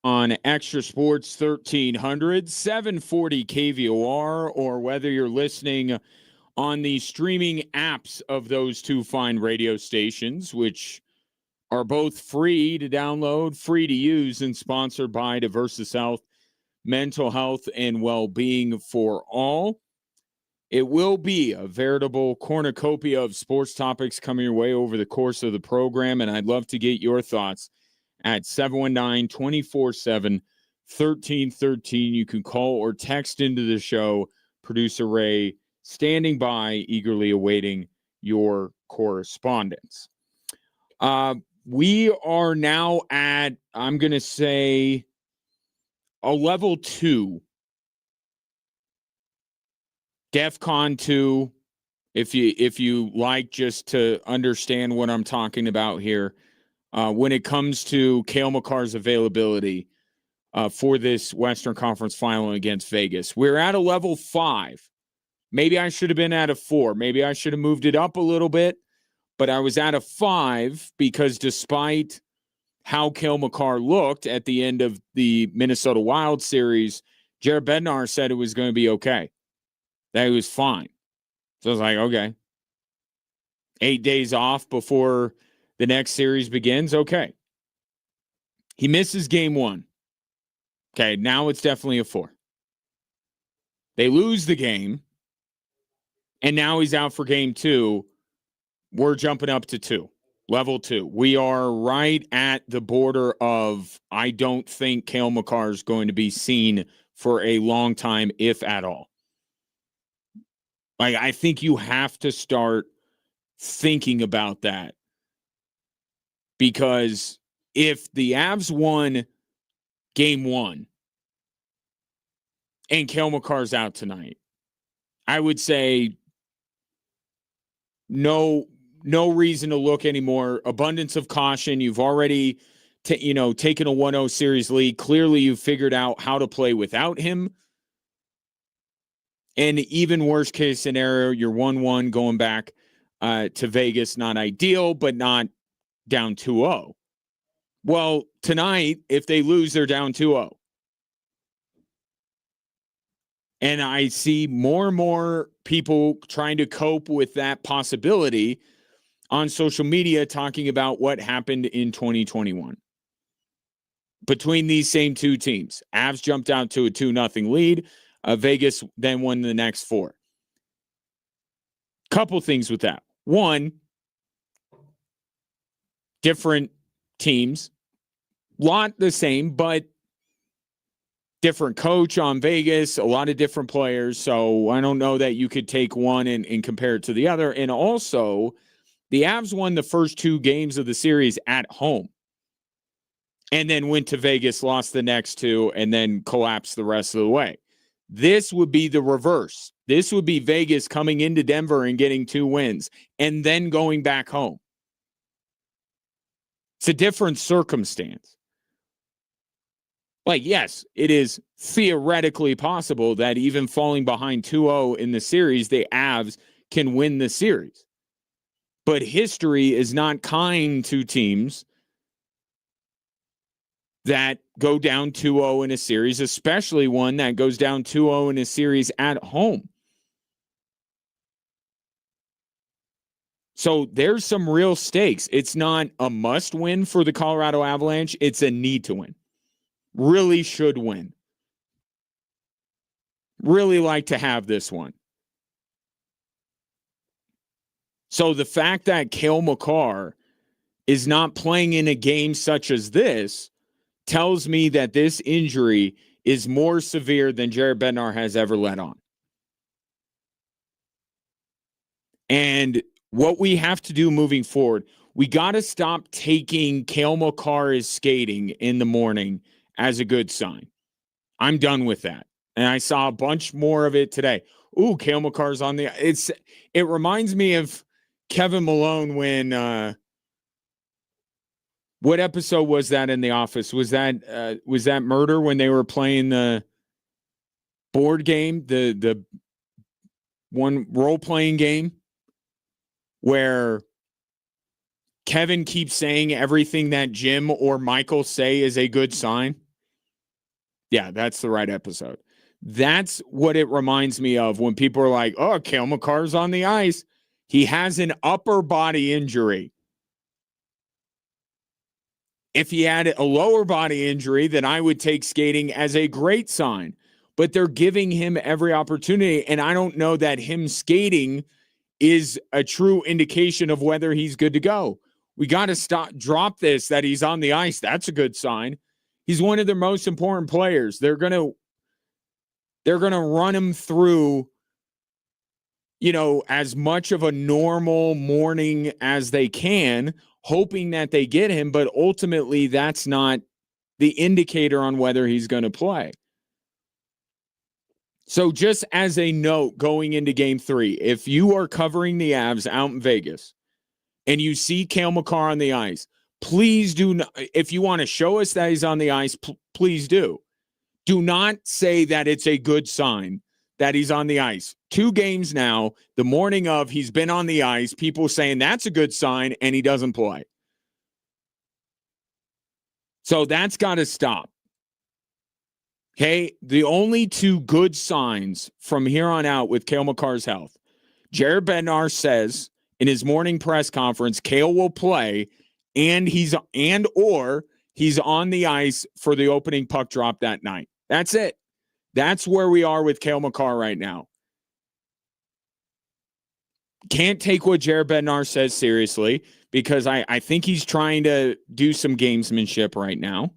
on Extra Sports 1300, 740 KVOR, or whether you're listening on the streaming apps of those two fine radio stations, which are both free to download, free to use, and sponsored by Diversus Health, mental health and well-being for all. It will be a veritable cornucopia of sports topics coming your way over the course of the program, and I'd love to get your thoughts at 719-247-1313. You can call or text into the show. Producer Ray standing by, eagerly awaiting your correspondence. We are now at, I'm going to say, a level 2. DEFCON 2, if you like, just to understand what I'm talking about here, when it comes to Cale Makar's availability for this Western Conference final against Vegas. We're at a level 5. Maybe I should have been at a 4. Maybe I should have moved it up a little bit, but I was at a 5 because despite how Cale Makar looked at the end of the Minnesota Wild series, Jared Bednar said it was going to be okay. That he was fine. So I was like, okay. 8 days off before the next series begins. Okay. He misses game 1. Okay, now it's definitely a 4. They lose the game, and now he's out for game 2. We're jumping up to 2, level 2. We are right at the border of, I don't think Cale Makar is going to be seen for a long time, if at all. Like, I think you have to start thinking about that, because if the Avs won game 1 and Cale Makar's out tonight, I would say no reason to look anymore. Abundance of caution. You've already taken a 1-0 series lead. Clearly, you've figured out how to play without him. And even worst case scenario, you're 1-1 going back to Vegas. Not ideal, but not down 2-0. Well, tonight, if they lose, they're down 2-0. And I see more and more people trying to cope with that possibility on social media, talking about what happened in 2021 between these same two teams. Avs jumped out to a 2-0 lead. Vegas then won the next 4. Couple things with that. One, different teams. Lot the same, but different coach on Vegas, a lot of different players. So I don't know that you could take one and compare it to the other. And also, the Avs won the first 2 games of the series at home and then went to Vegas, lost the next 2, and then collapsed the rest of the way. This would be the reverse. This would be Vegas coming into Denver and getting 2 wins and then going back home. It's a different circumstance. Like, yes, it is theoretically possible that even falling behind 2-0 in the series, the Avs can win the series. But history is not kind to teams that go down 2-0 in a series, especially one that goes down 2-0 in a series at home. So there's some real stakes. It's not a must win for the Colorado Avalanche. It's a need to win. Really should win. Really like to have this one. So the fact that Cale Makar is not playing in a game such as this tells me that this injury is more severe than Jared Bednar has ever let on. And what we have to do moving forward, we got to stop taking Cale Makar is skating in the morning as a good sign. I'm done with that. And I saw a bunch more of it today. Ooh, Cale Makar's on the... It reminds me of Kevin Malone when... what episode was that in The Office? Was that Murder when they were playing the board game, the one role-playing game where Kevin keeps saying everything that Jim or Michael say is a good sign? Yeah, that's the right episode. That's what it reminds me of when people are like, oh, Cale Makar's on the ice. He has an upper body injury. If he had a lower body injury, then I would take skating as a great sign. But they're giving him every opportunity. And I don't know that him skating is a true indication of whether he's good to go. We got to drop this that he's on the ice. That's a good sign. He's one of their most important players. They're going to run him through, as much of a normal morning as they can, hoping that they get him, but ultimately that's not the indicator on whether he's going to play. So just as a note going into game 3, if you are covering the Avs out in Vegas and you see Cale Makar on the ice, please do not, if you want to show us that he's on the ice, please do. Do not say that it's a good sign that he's on the ice. 2 games now, the morning of, he's been on the ice, people saying that's a good sign, and he doesn't play. So that's got to stop. Okay, the only 2 good signs from here on out with Cale Makar's health. Jared Bednar says in his morning press conference, Cale will play, and he's on the ice for the opening puck drop that night. That's it. That's where we are with Cale Makar right now. Can't take what Jared Bednar says seriously because I think he's trying to do some gamesmanship right now.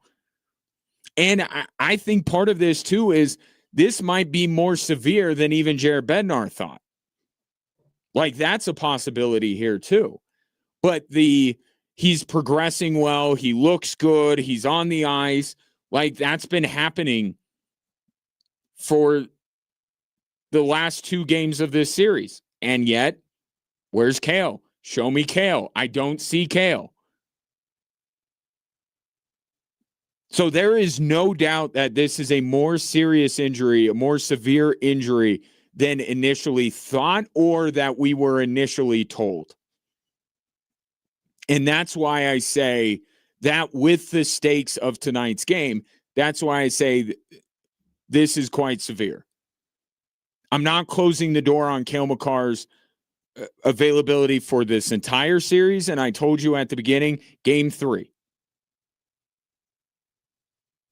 And I think part of this, too, is this might be more severe than even Jared Bednar thought. Like, that's a possibility here, too. But he's progressing well. He looks good. He's on the ice. Like, that's been happening for the last 2 games of this series. And yet, where's Cale? Show me Cale. I don't see Cale. So there is no doubt that this is a more serious injury, a more severe injury than initially thought or that we were initially told. And that's why I say that with the stakes of tonight's game, that's why I say this is quite severe. I'm not closing the door on Cale Makar's availability for this entire series, and I told you at the beginning, game 3.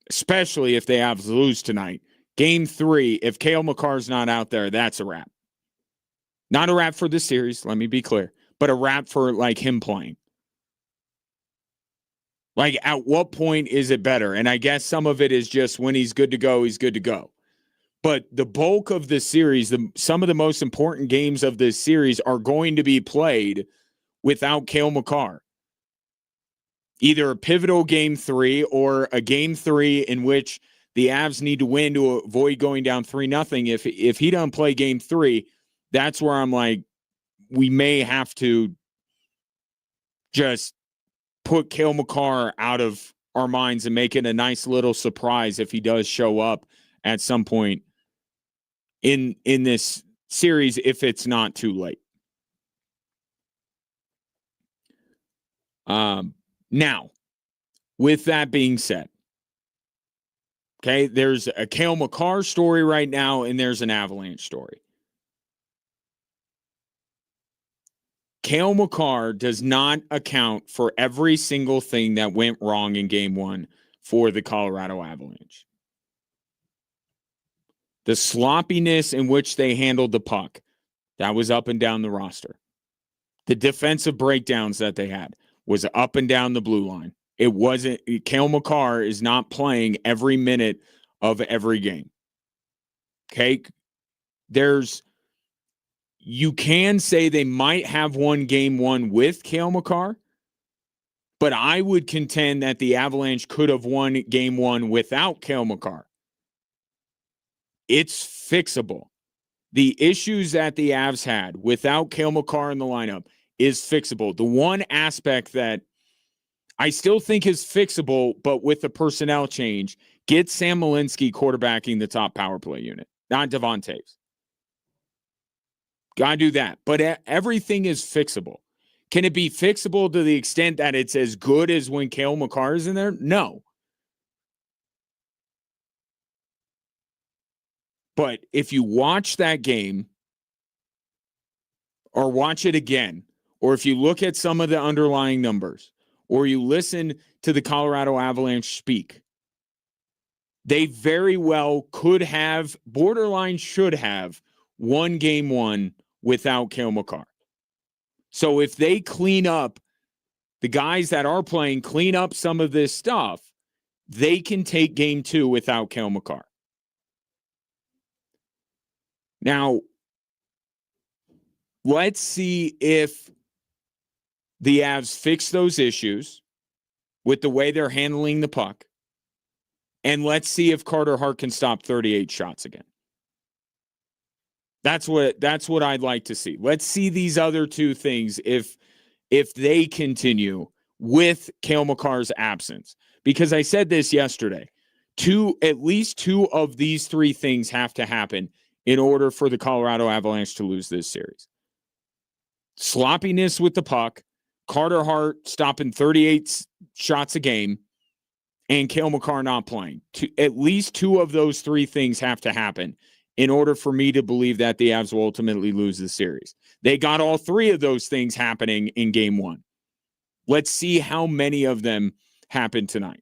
Especially if they have to lose tonight. Game 3, if Cale Makar's not out there, that's a wrap. Not a wrap for this series, let me be clear, but a wrap for, like, him playing. Like, at what point is it better? And I guess some of it is just when he's good to go, he's good to go. But the bulk of the series, some of the most important games of this series are going to be played without Cale Makar. Either a pivotal game 3 or a game 3 in which the Avs need to win to avoid going down 3-0. If he doesn't play game 3, that's where I'm like, we may have to just put Cale Makar out of our minds and make it a nice little surprise if he does show up at some point in this series, if it's not too late. Now, with that being said, okay, there's a Cale Makar story right now, and there's an Avalanche story. Cale Makar does not account for every single thing that went wrong in game 1 for the Colorado Avalanche. The sloppiness in which they handled the puck, that was up and down the roster. The defensive breakdowns that they had was up and down the blue line. It wasn't, Cale Makar is not playing every minute of every game. Okay? You can say they might have won game 1 with Cale Makar, but I would contend that the Avalanche could have won game 1 without Cale Makar. It's fixable. The issues that the Avs had without Cale Makar in the lineup is fixable. The one aspect that I still think is fixable, but with the personnel change, get Sam Malinsky quarterbacking the top power play unit, not Devon Taves. Gotta do that. But everything is fixable. Can it be fixable to the extent that it's as good as when Cale Makar is in there? No. But if you watch that game or watch it again, or if you look at some of the underlying numbers, or you listen to the Colorado Avalanche speak, they very well could have, borderline should have, won game one without Cale Makar. So if they clean up, the guys that are playing clean up some of this stuff, they can take game two without Cale Makar. Now, let's see if the Avs fix those issues with the way they're handling the puck. And let's see if Carter Hart can stop 38 shots again. That's what I'd like to see. Let's see these other two things if they continue with Cale Makar's absence. Because I said this yesterday. At least two of these three things have to happen in order for the Colorado Avalanche to lose this series. Sloppiness with the puck, Carter Hart stopping 38 shots a game, and Cale Makar not playing. At least two of those three things have to happen in order for me to believe that the Avs will ultimately lose the series. They got all three of those things happening in game one. Let's see how many of them happen tonight.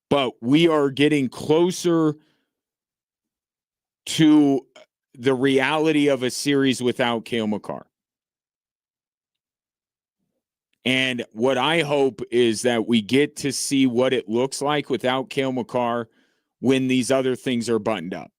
But we are getting closer to the reality of a series without Cale Makar. And what I hope is that we get to see what it looks like without Cale Makar when these other things are buttoned up.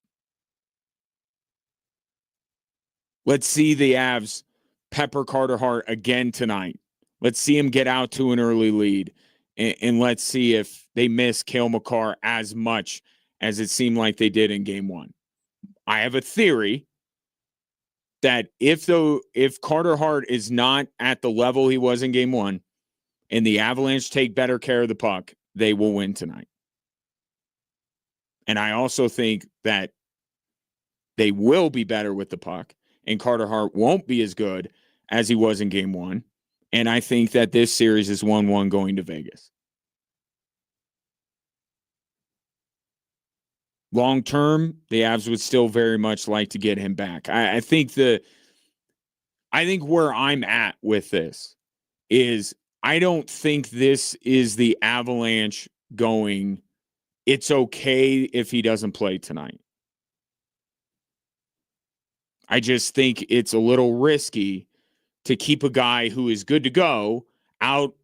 Let's see the Avs pepper Carter Hart again tonight. Let's see him get out to an early lead. And let's see if they miss Cale Makar as much as it seemed like they did in game one. I have a theory that if Carter Hart is not at the level he was in game one and the Avalanche take better care of the puck, they will win tonight. And I also think that they will be better with the puck and Carter Hart won't be as good as he was in game one. And I think that this series is 1-1 going to Vegas. Long term, the Avs would still very much like to get him back. I think where I'm at with this is I don't think this is the Avalanche going, it's okay if he doesn't play tonight. I just think it's a little risky to keep a guy who is good to go out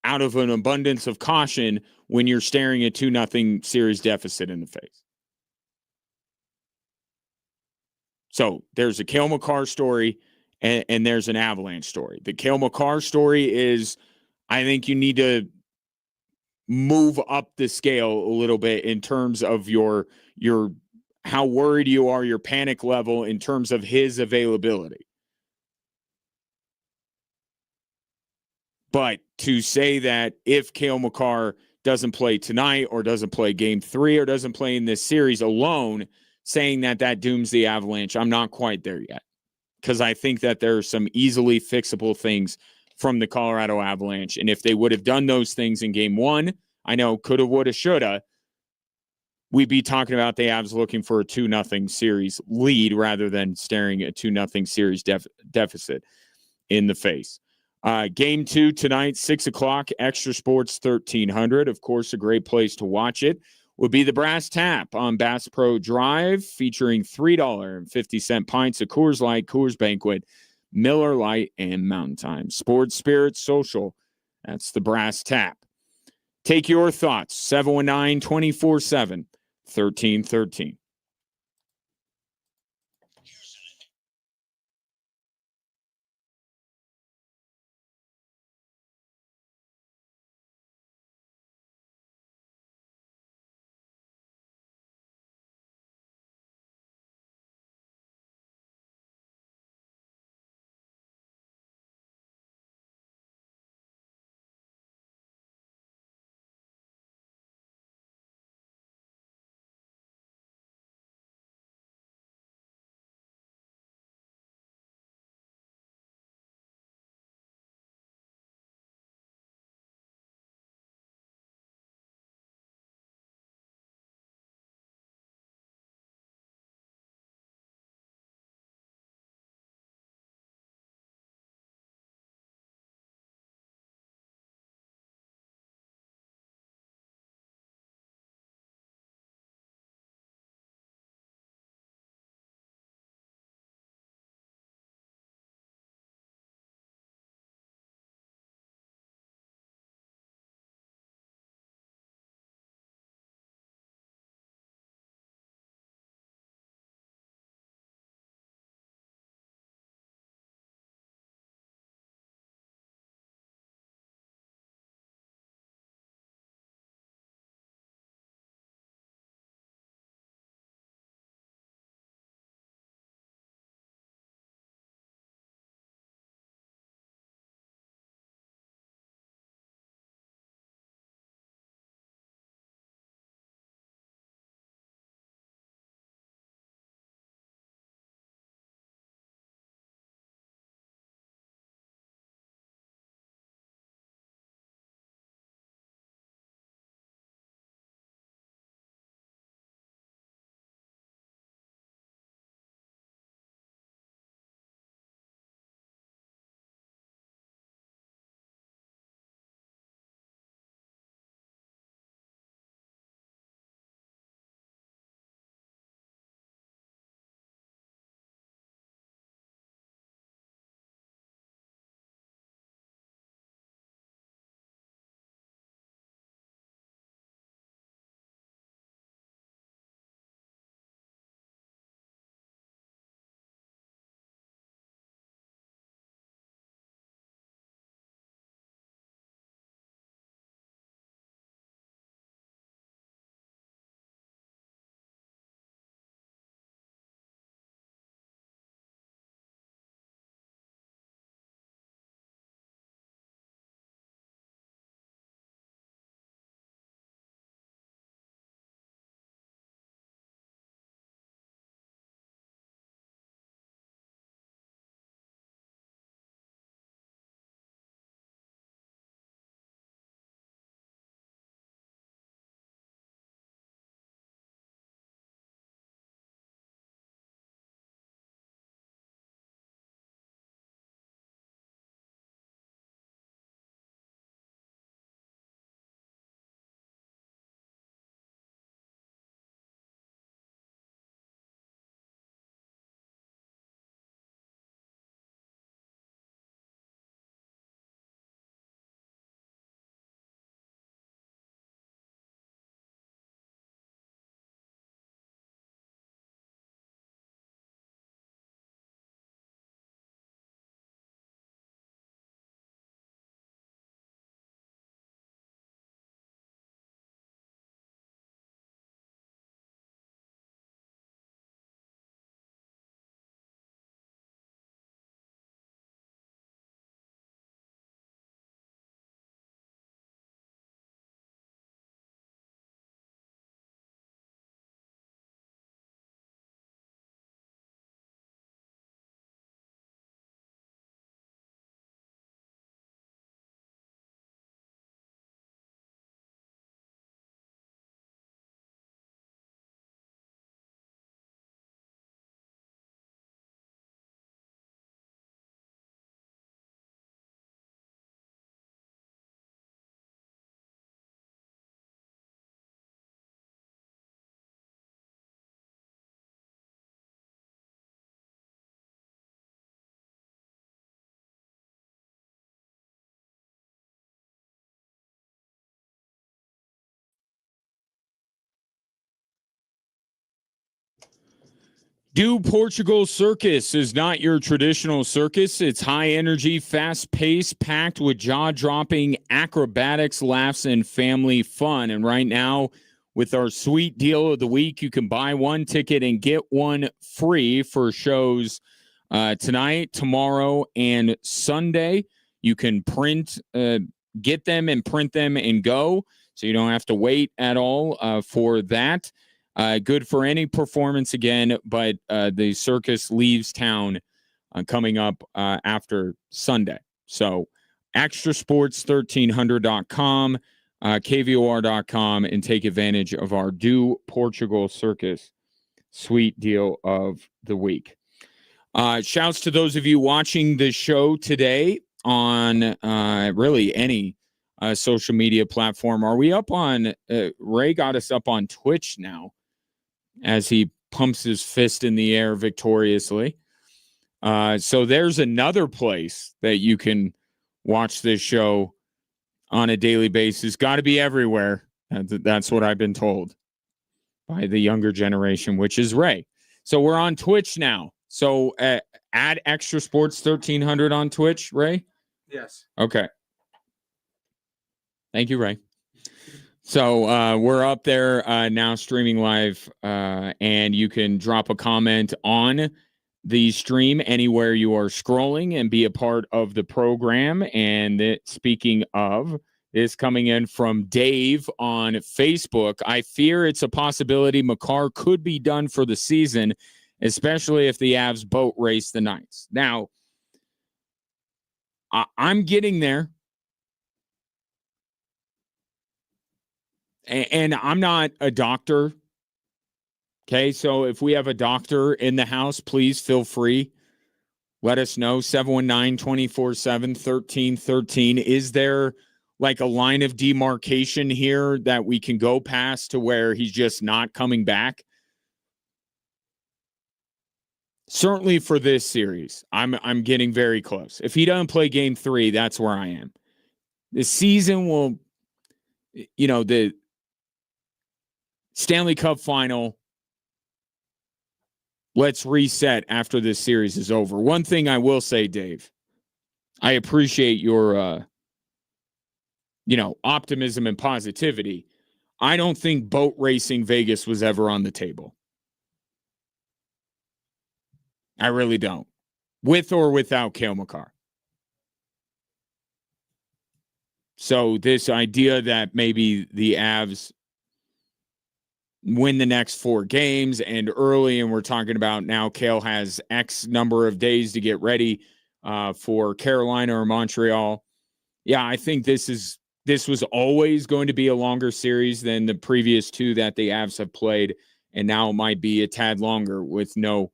of an abundance of caution when you're staring a 2-0 series deficit in the face. So there's a Cale Makar story and there's an Avalanche story. The Cale Makar story is, I think you need to move up the scale a little bit in terms of your how worried you are, your panic level in terms of his availability. But to say that if Cale Makar doesn't play tonight or doesn't play game 3 or doesn't play in this series alone, saying that dooms the Avalanche, I'm not quite there yet. Because I think that there are some easily fixable things from the Colorado Avalanche. And if they would have done those things in game 1, I know coulda, woulda, shoulda, we'd be talking about the Avs looking for a 2-0 series lead rather than staring at a 2-0 series deficit in the face. Game 2 tonight, 6 o'clock, Extra Sports 1300. Of course, a great place to watch it would be the Brass Tap on Bass Pro Drive, featuring $3.50 pints of Coors Light, Coors Banquet, Miller Lite, and Mountain Time. Sports, Spirit, Social. That's the Brass Tap. Take your thoughts, 719-247-1313. Do Portugal Circus is not your traditional circus. It's high energy, fast paced, packed with jaw dropping acrobatics, laughs, and family fun. And right now, with our sweet deal of the week, you can buy one ticket and get one free for shows tonight, tomorrow, and Sunday. You can get them and print them and go, so you don't have to wait at all for that. Good for any performance again, but the circus leaves town coming up after Sunday. So extrasports1300.com, kvor.com, and take advantage of our Do Portugal Circus sweet deal of the week. Shouts to those of you watching the show today on really any social media platform. Are we up on, Ray got us up on Twitch now, as he pumps his fist in the air victoriously. So there's another place that you can watch this show on a daily basis. Got to be everywhere. That's what I've been told by the younger generation, which is Ray. So we're on Twitch now. So add Extra Sports 1300 on Twitch, Ray? Yes. Okay. Thank you, Ray. So we're up there now streaming live, and you can drop a comment on the stream anywhere you are scrolling and be a part of the program. And speaking of, is coming in from Dave on Facebook. I fear it's a possibility Makar could be done for the season, especially if the Avs boat race the Knights. Now, I'm getting there. And I'm not a doctor. Okay, so if we have a doctor in the house, please feel free. Let us know. 719-247-1313. Is there like a line of demarcation here that we can go past to where he's just not coming back? Certainly for this series, I'm getting very close. If he doesn't play game 3, that's where I am. The season will, the Stanley Cup final, let's reset after this series is over. One thing I will say, Dave, I appreciate your, optimism and positivity. I don't think boat racing Vegas was ever on the table. I really don't. With or without Cale Makar. So this idea that maybe the Avs win the next 4 games and early, and we're talking about now Cale has X number of days to get ready for Carolina or Montreal. Yeah, I think this was always going to be a longer series than the previous 2 that the Avs have played, and now it might be a tad longer with no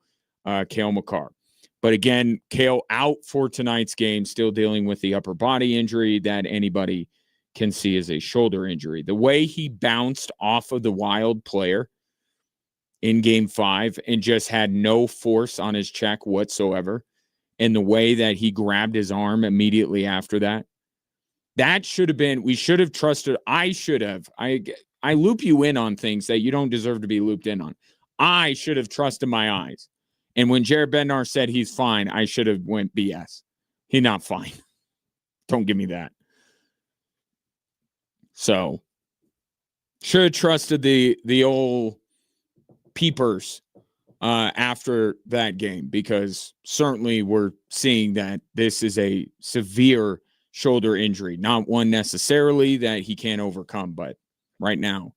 Cale Makar. But again, Cale out for tonight's game, still dealing with the upper body injury that anybody can see as a shoulder injury. The way he bounced off of the Wild player in game 5 and just had no force on his check whatsoever, and the way that he grabbed his arm immediately after that, that should have been, we should have trusted. I loop you in on things that you don't deserve to be looped in on. I should have trusted my eyes. And when Jared Bednar said he's fine, I should have went BS. He's not fine. Don't give me that. So, should have trusted the old peepers after that game, because certainly we're seeing that this is a severe shoulder injury, not one necessarily that he can't overcome, but right now,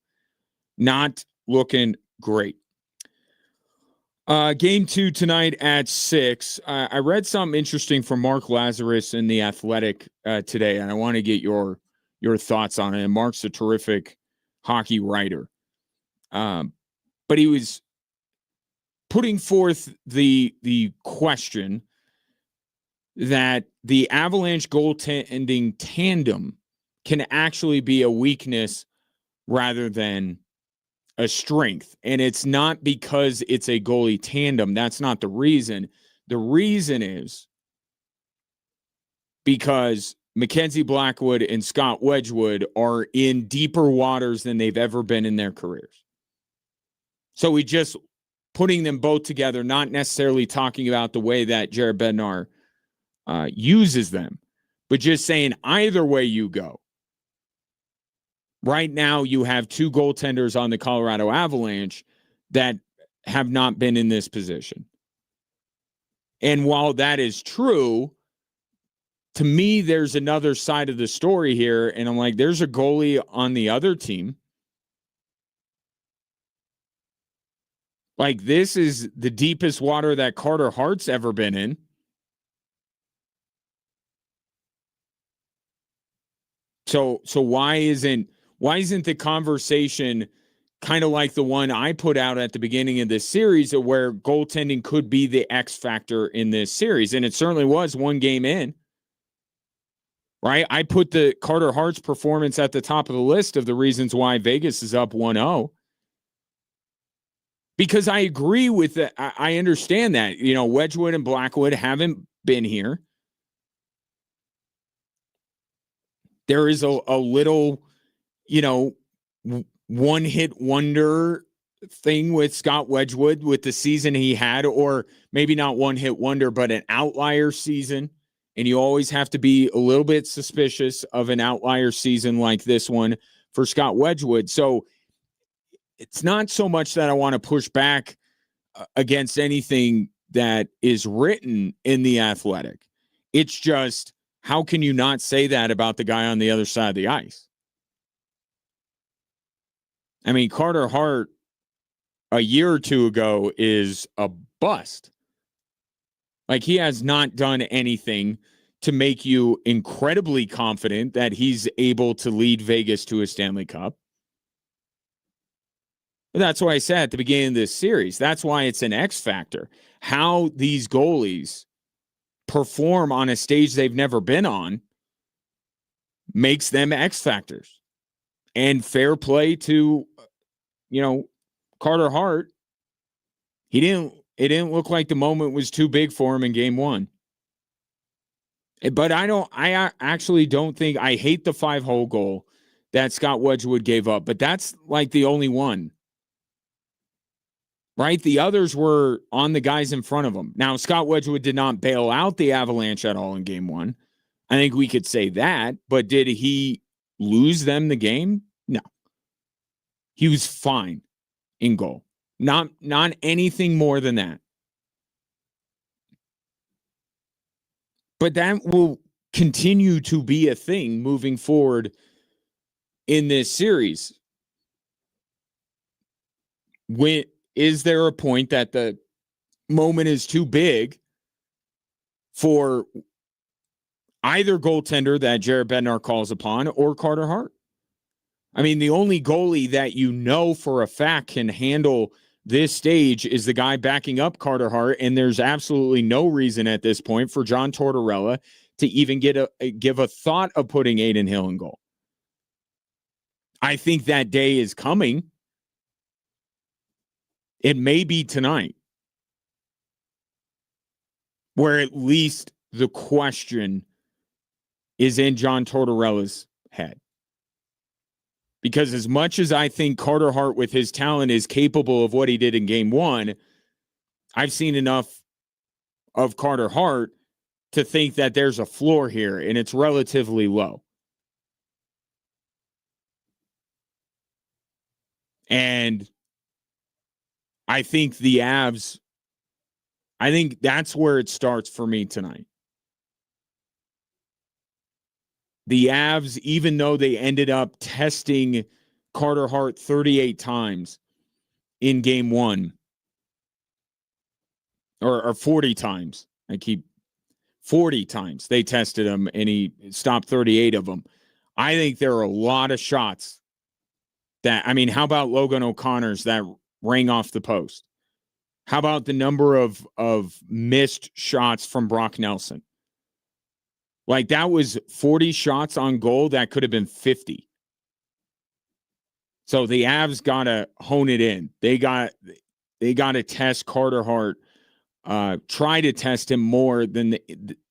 not looking great. Game 2 tonight at 6. I read something interesting from Mark Lazarus in The Athletic today, and I want to get your thoughts on it. And Mark's a terrific hockey writer. But he was putting forth the question that the Avalanche goaltending tandem can actually be a weakness rather than a strength. And it's not because it's a goalie tandem. That's not the reason. The reason is because Mackenzie Blackwood and Scott Wedgwood are in deeper waters than they've ever been in their careers. So we just putting them both together, not necessarily talking about the way that Jared Bednar uses them, but just saying either way you go. Right now, you have two goaltenders on the Colorado Avalanche that have not been in this position. And while that is true, to me, there's another side of the story here. And I'm like, there's a goalie on the other team. Like, this is the deepest water that Carter Hart's ever been in. So why isn't the conversation kind of like the one I put out at the beginning of this series, of where goaltending could be the X factor in this series? And it certainly was one game in. Right? I put the Carter Hart's performance at the top of the list of the reasons why Vegas is up 1-0. Because I agree with that. I understand that. You know, Wedgwood and Blackwood haven't been here. There is a little, you know, one-hit wonder thing with Scott Wedgwood with the season he had, or maybe not one-hit wonder, but an outlier season. And you always have to be a little bit suspicious of an outlier season like this one for Scott Wedgwood. So it's not so much that I want to push back against anything that is written in The Athletic. It's just, how can you not say that about the guy on the other side of the ice? I mean, Carter Hart a year or two ago is a bust. Like, he has not done anything to make you incredibly confident that he's able to lead Vegas to a Stanley Cup. But that's why I said at the beginning of this series, that's why it's an X factor. How these goalies perform on a stage they've never been on makes them X factors. And fair play to, you know, Carter Hart. It didn't look like the moment was too big for him in game one. But I actually don't think, I hate the 5-hole goal that Scott Wedgwood gave up, but that's like the only one. Right? The others were on the guys in front of him. Now, Scott Wedgwood did not bail out the Avalanche at all in game one. I think we could say that, but did he lose them the game? No. He was fine in goal. Not anything more than that. But that will continue to be a thing moving forward in this series. Is there a point that the moment is too big for either goaltender that Jared Bednar calls upon, or Carter Hart? I mean, the only goalie that you know for a fact can handle this stage is the guy backing up Carter Hart, and there's absolutely no reason at this point for John Tortorella to even give a thought of putting Adin Hill in goal. I think that day is coming. It may be tonight, where at least the question is in John Tortorella's head. Because as much as I think Carter Hart, with his talent, is capable of what he did in game one, I've seen enough of Carter Hart to think that there's a floor here, and it's relatively low. And I think the Avs, I think that's where it starts for me tonight. The Avs, even though they ended up testing Carter Hart 38 times in game one, or 40 times. 40 times they tested him, and he stopped 38 of them. I think there are a lot of shots that, I mean, how about Logan O'Connor's that rang off the post? How about the number of missed shots from Brock Nelson? Like, that was 40 shots on goal that could have been 50. So the Avs got to hone it in. They got to test Carter Hart, try to test him more than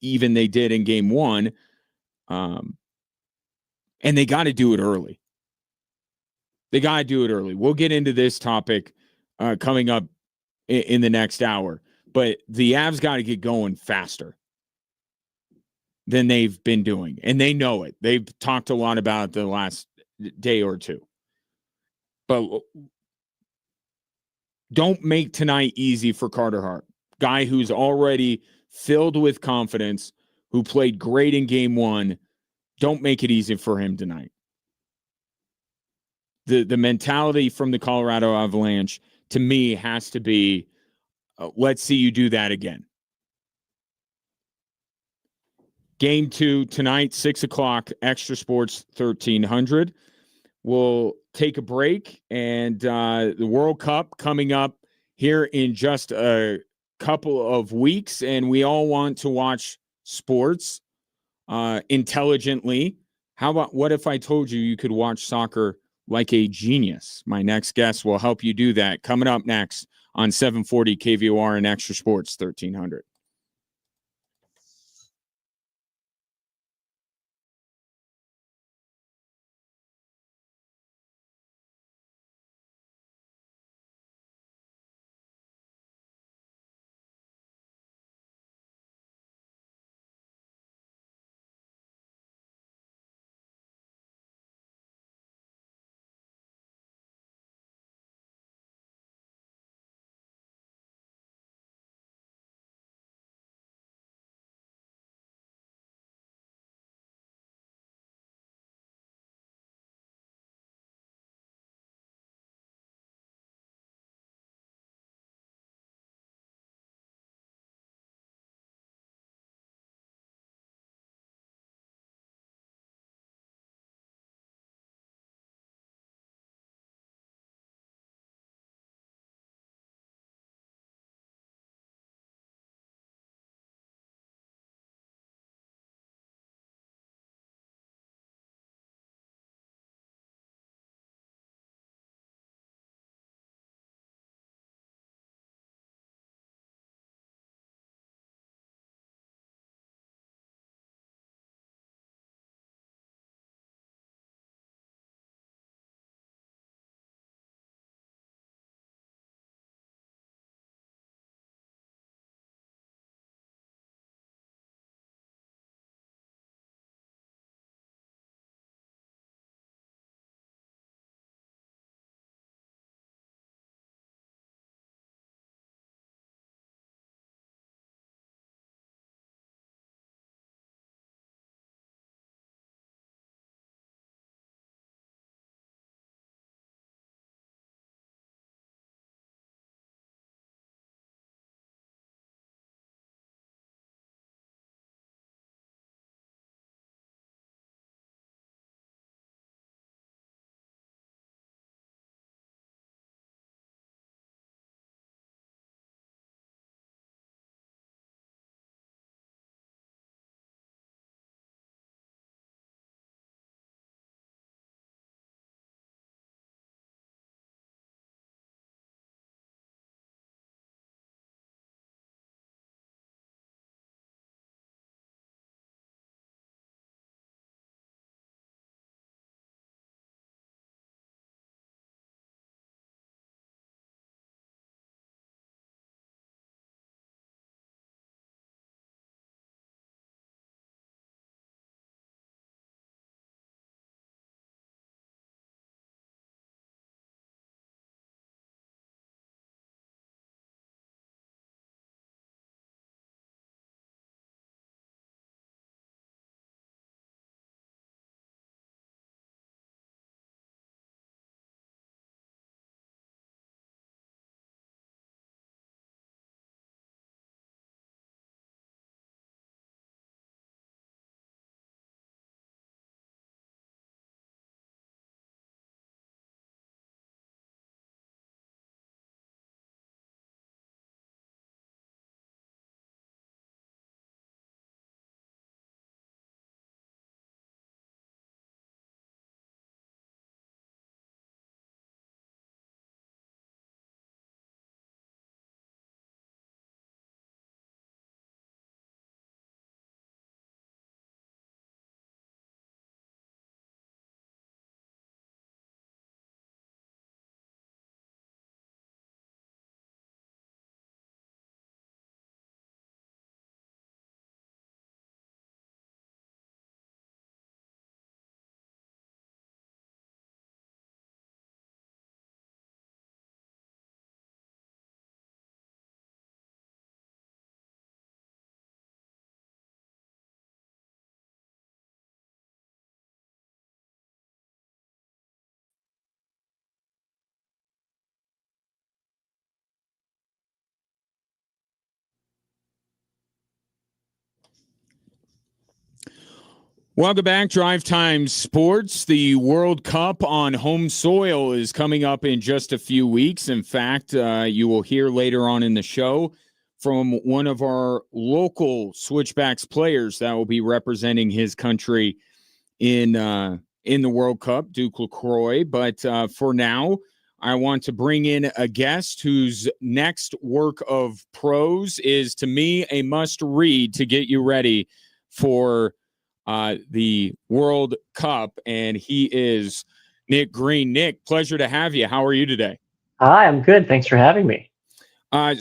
even they did in game one. And they got to do it early. We'll get into this topic coming up in the next hour. But the Avs got to get going faster than they've been doing. And they know it. They've talked a lot about it the last day or two. But don't make tonight easy for Carter Hart, guy who's already filled with confidence, who played great in game one. Don't make it easy for him tonight. The mentality from the Colorado Avalanche, to me, has to be, let's see you do that again. Game 2 tonight, 6 o'clock, Extra Sports 1300. We'll take a break, and the World Cup coming up here in just a couple of weeks, and we all want to watch sports intelligently. How about, what if I told you could watch soccer like a genius? My next guest will help you do that. Coming up next on 740 KVOR and Extra Sports 1300. Welcome back, Drive Time Sports. The World Cup on home soil is coming up in just a few weeks. In fact, you will hear later on in the show from one of our local Switchbacks players that will be representing his country in the World Cup, Duke LaCroix. But for now, I want to bring in a guest whose next work of prose is, to me, a must-read to get you ready for the World Cup, and he is Nick Green. Nick, pleasure to have you. How are you today? Hi, I'm good. Thanks for having me. I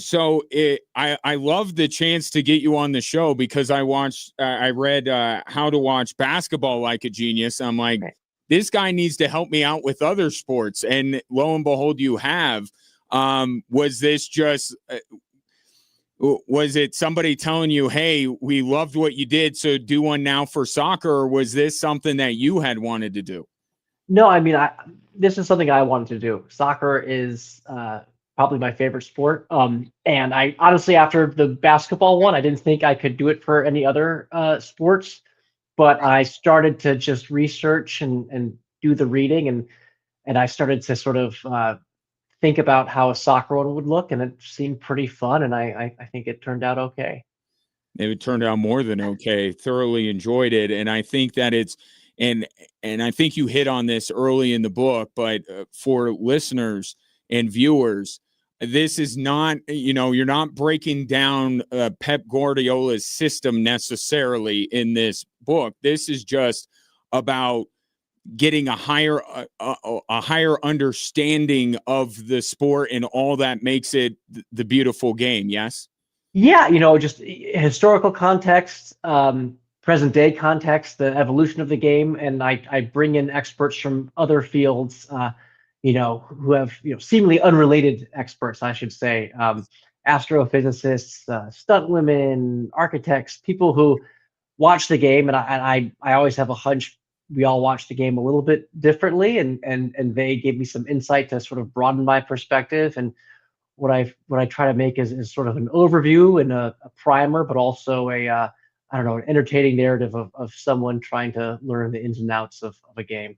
love the chance to get you on the show because I read How to Watch Basketball Like a Genius. I'm like, Right. this guy needs to help me out with other sports, and lo and behold, you have. Was this just was it somebody telling you, hey, we loved what you did, so do one now for soccer? Or was this something that you had wanted to do? No, I mean, this is something I wanted to do. Soccer is probably my favorite sport. And I honestly, after the basketball one, I didn't think I could do it for any other sports, but I started to just research and do the reading, and I started to sort of think about how a soccer one would look, and it seemed pretty fun, and I think it turned out okay. It turned out more than okay. Thoroughly enjoyed it, and I think that it's and I think you hit on this early in the book, but for listeners and viewers, this is not, you're not breaking down Pep Guardiola's system necessarily in this book. This is just about getting a higher understanding of the sport and all that makes it the beautiful game. Yes. Yeah, just historical context, present day context, the evolution of the game, and I bring in experts from other fields, who have seemingly unrelated experts, I should say, astrophysicists, stunt women, architects, people who watch the game, and I always have a hunch we all watch the game a little bit differently, and they gave me some insight to sort of broaden my perspective. And what I try to make is sort of an overview and a primer, but also a I don't know, an entertaining narrative of someone trying to learn the ins and outs of a game.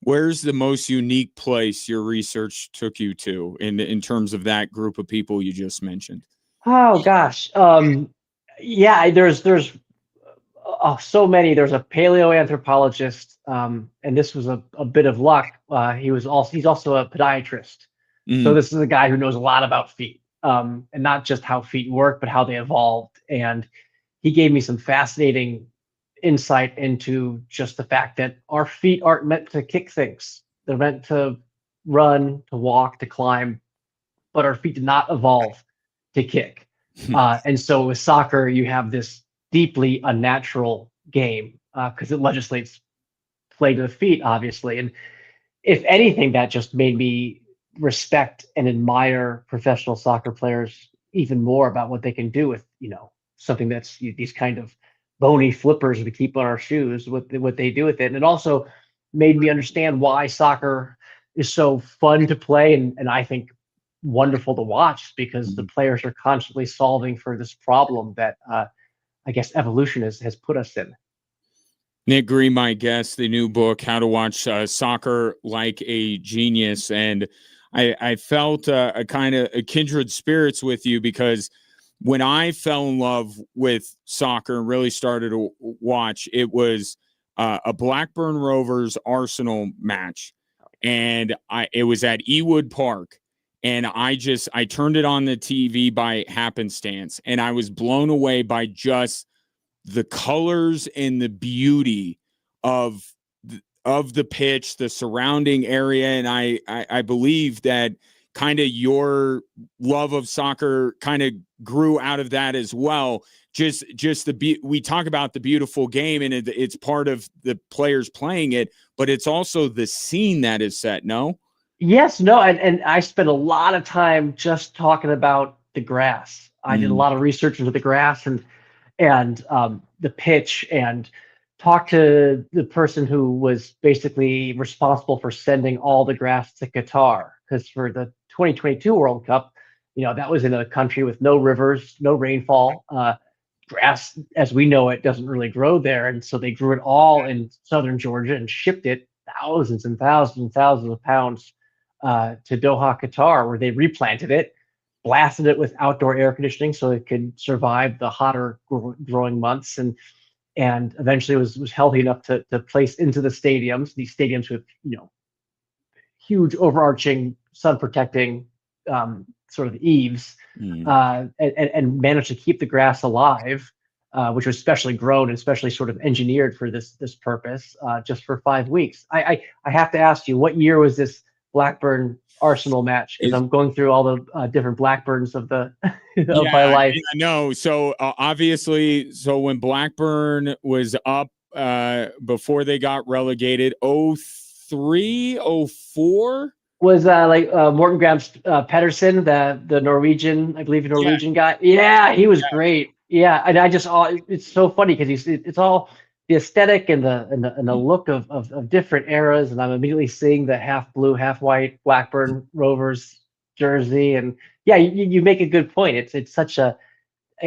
Where's the most unique place your research took you to in terms of that group of people you just mentioned? Oh gosh, yeah, there's so many. There's a paleoanthropologist, and this was a bit of luck. He's also a podiatrist. So Mm. this is a guy who knows a lot about feet, and not just how feet work, but how they evolved. And he gave me some fascinating insight into just the fact that our feet aren't meant to kick things. They're meant to run, to walk, to climb, but our feet did not evolve to kick. And so with soccer, you have this deeply unnatural game because it legislates play to the feet, obviously. And if anything, that just made me respect and admire professional soccer players even more about what they can do with, something that's these kind of bony flippers we keep on our shoes, what they do with it. And it also made me understand why soccer is so fun to play and I think wonderful to watch because the players are constantly solving for this problem that I guess evolution has put us in. Nick Green, my guest, the new book, How to Watch Soccer Like a Genius. And I felt a kind of a kindred spirits with you because when I fell in love with soccer and really started to watch, it was a Blackburn Rovers Arsenal match. And it was at Ewood Park. And I turned it on the TV by happenstance. And I was blown away by just the colors and the beauty of the pitch, the surrounding area, and I believe that kind of your love of soccer kind of grew out of that as well. Just we talk about the beautiful game, and it's part of the players playing it, but it's also the scene that is set. No. Yes, no, and I spent a lot of time just talking about the grass. I did a Mm. lot of research into the grass and the pitch and talked to the person who was basically responsible for sending all the grass to Qatar because for the 2022 World Cup, that was in a country with no rivers, no rainfall. grass as we know it doesn't really grow there, and so they grew it all in southern Georgia and shipped it thousands and thousands and thousands of pounds to Doha, Qatar, where they replanted it, blasted it with outdoor air conditioning so it could survive the hotter growing months, and eventually was healthy enough to place into the stadiums. These stadiums with huge overarching sun protecting sort of eaves, and managed to keep the grass alive, which was specially grown and specially sort of engineered for this purpose, just for 5 weeks. I have to ask you, what year was this Blackburn Arsenal match? Because I'm going through all the different Blackburns of the of my life. I know. So obviously, so when Blackburn was up before they got relegated, 03, 04? Was like Morten Grams Pedersen, the Norwegian, I believe, Norwegian guy. Yeah, he was great. Yeah, and it's so funny because it's all the aesthetic and the look of different eras, and I'm immediately seeing the half blue, half white Blackburn Rovers jersey, and yeah, you make a good point. It's such a,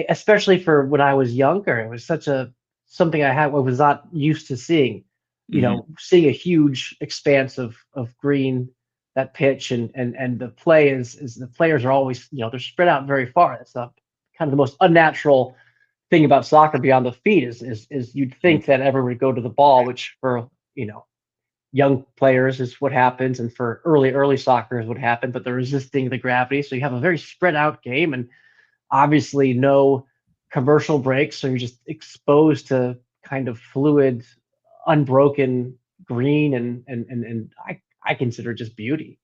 especially for when I was younger, it was such a something I was not used to seeing. Seeing a huge expanse of green, that pitch, and the play is the players are always, they're spread out very far. It's kind of the most unnatural thing about soccer beyond the feet is you'd think that everyone would go to the ball, which for young players is what happens, and for early soccer is what happened, but they're resisting the gravity, so you have a very spread out game, and obviously no commercial breaks, so you're just exposed to kind of fluid, unbroken green, and I consider just beauty.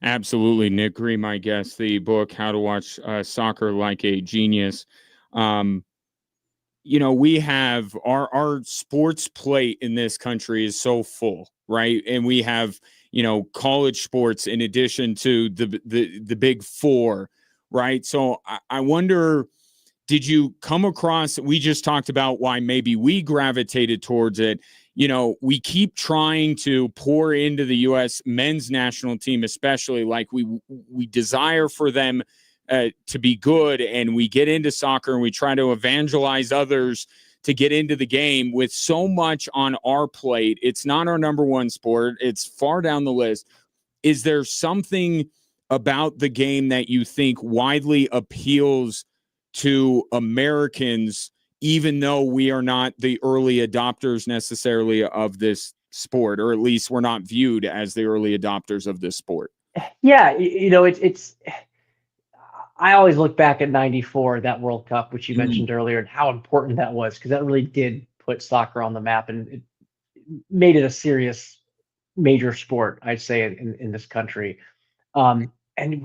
Absolutely. Nick Green, my guest, the book, How to Watch Soccer Like a Genius. We have our sports plate in this country is so full, right? And we have, college sports in addition to the big four, right? So I wonder, did you come across, we just talked about why maybe we gravitated towards it. We keep trying to pour into the U.S. men's national team, especially, like we desire for them to be good, and we get into soccer and we try to evangelize others to get into the game with so much on our plate. It's not our number one sport. It's far down the list. Is there something about the game that you think widely appeals to Americans, even though we are not the early adopters necessarily of this sport, or at least we're not viewed as the early adopters of this sport? Yeah, it's I always look back at '94, that World Cup, which you mentioned earlier, and how important that was, because that really did put soccer on the map, and it made it a serious major sport, I'd say, in this country. And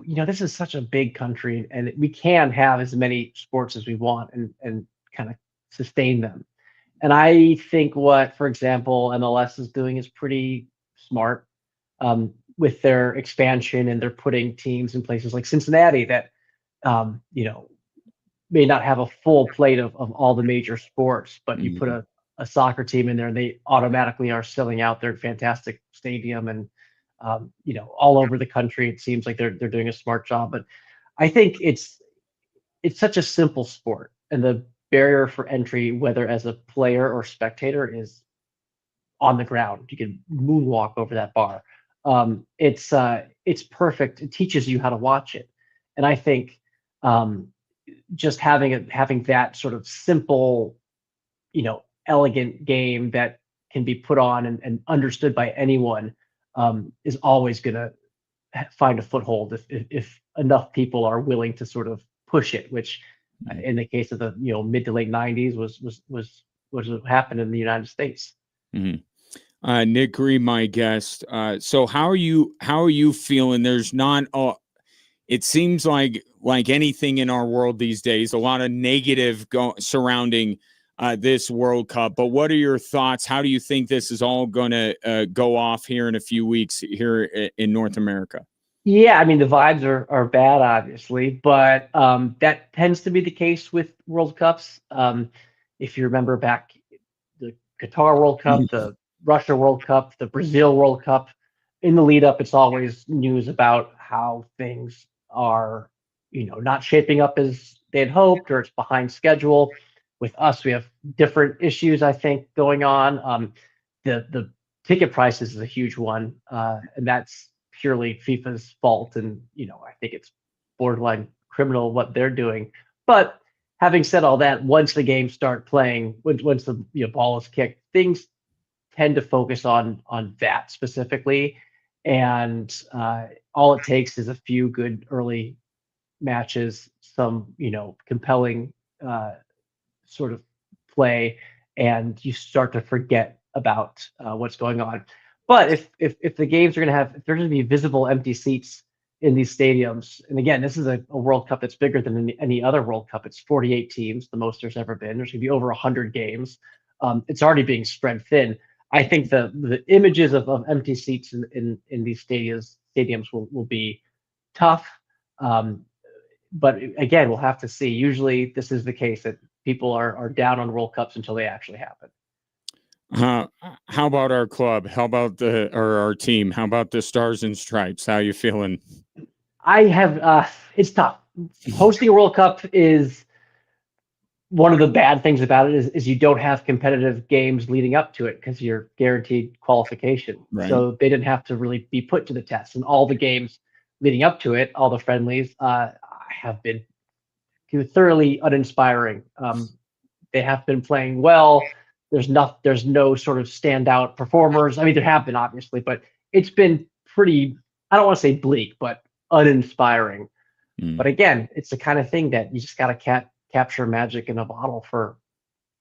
this is such a big country, and we can have as many sports as we want and kind of sustain them. And I think what, for example, MLS is doing is pretty smart, with their expansion, and they're putting teams in places like Cincinnati that may not have a full plate of all the major sports, but you put a soccer team in there and they automatically are selling out their fantastic stadium, and all over the country. It seems like they're doing a smart job, but I think it's such a simple sport, and the barrier for entry, whether as a player or spectator, is on the ground. You can moonwalk over that bar. It's perfect. It teaches you how to watch it, and I think just having that sort of simple, elegant game that can be put on and understood by anyone, is always going to find a foothold if enough people are willing to sort of push it, which in the case of the mid to late '90s was what happened in the United States. Nick Green, my guest. So how are you feeling? There's not it seems like anything in our world these days, a lot of negative surrounding this World Cup. But what are your thoughts? How do you think this is all going to go off here in a few weeks here in North America? Yeah, I mean, the vibes are bad, obviously, but that tends to be the case with World Cups. If you remember back, the Qatar World Cup, the Russia World Cup, the Brazil World Cup, in the lead up, it's always news about how things are, not shaping up as they had hoped, or it's behind schedule. With us, we have different issues, I think, going on. The ticket prices is a huge one, and that's purely FIFA's fault. And I think it's borderline criminal what they're doing. But having said all that, once the games start playing, once the ball is kicked, things tend to focus on that specifically, and all it takes is a few good early matches, some compelling sort of play, and you start to forget about what's going on. But if the games are going to have, if there's going to be visible empty seats in these stadiums, and again, this is a World Cup that's bigger than any other World Cup. It's 48 teams, the most there's ever been. There's going to be over 100 games. It's already being spread thin. I think the images of empty seats in these stadiums will be tough. But again, we'll have to see. Usually, this is the case that people are down on World Cups until they actually happen. How about our club? How about our team? How about the Stars and Stripes? How you feeling? I have it's tough. Hosting a World Cup is one of the bad things about it is you don't have competitive games leading up to it because you're guaranteed qualification. Right. So they didn't have to really be put to the test. And all the games leading up to it, all the friendlies, have been thoroughly uninspiring. They have been playing well. There's no sort of standout performers. I mean, there have been obviously, but it's been pretty, I don't want to say bleak, but uninspiring. But again, it's the kind of thing that you just got to capture magic in a bottle for